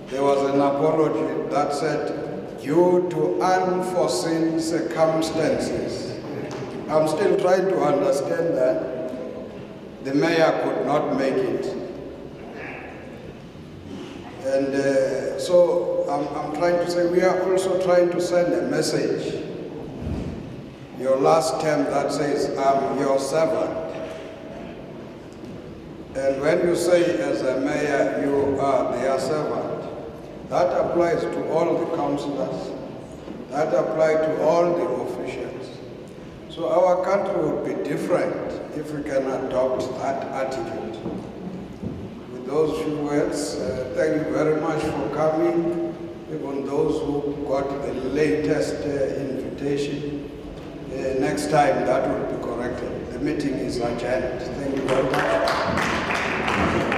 there was an apology that said, due to unforeseen circumstances. I'm still trying to understand that. The mayor could not make it. And so I'm trying to say, we are also trying to send a message. Your last term that says, I'm your servant. And when you say as a mayor, you are their servant, that applies to all the councillors. That applies to all the officials. So our country would be different if we can adopt that attitude. With those few words, thank you very much for coming, even those who got the latest invitation. Next time that will be corrected. The meeting is adjourned. Thank you very much.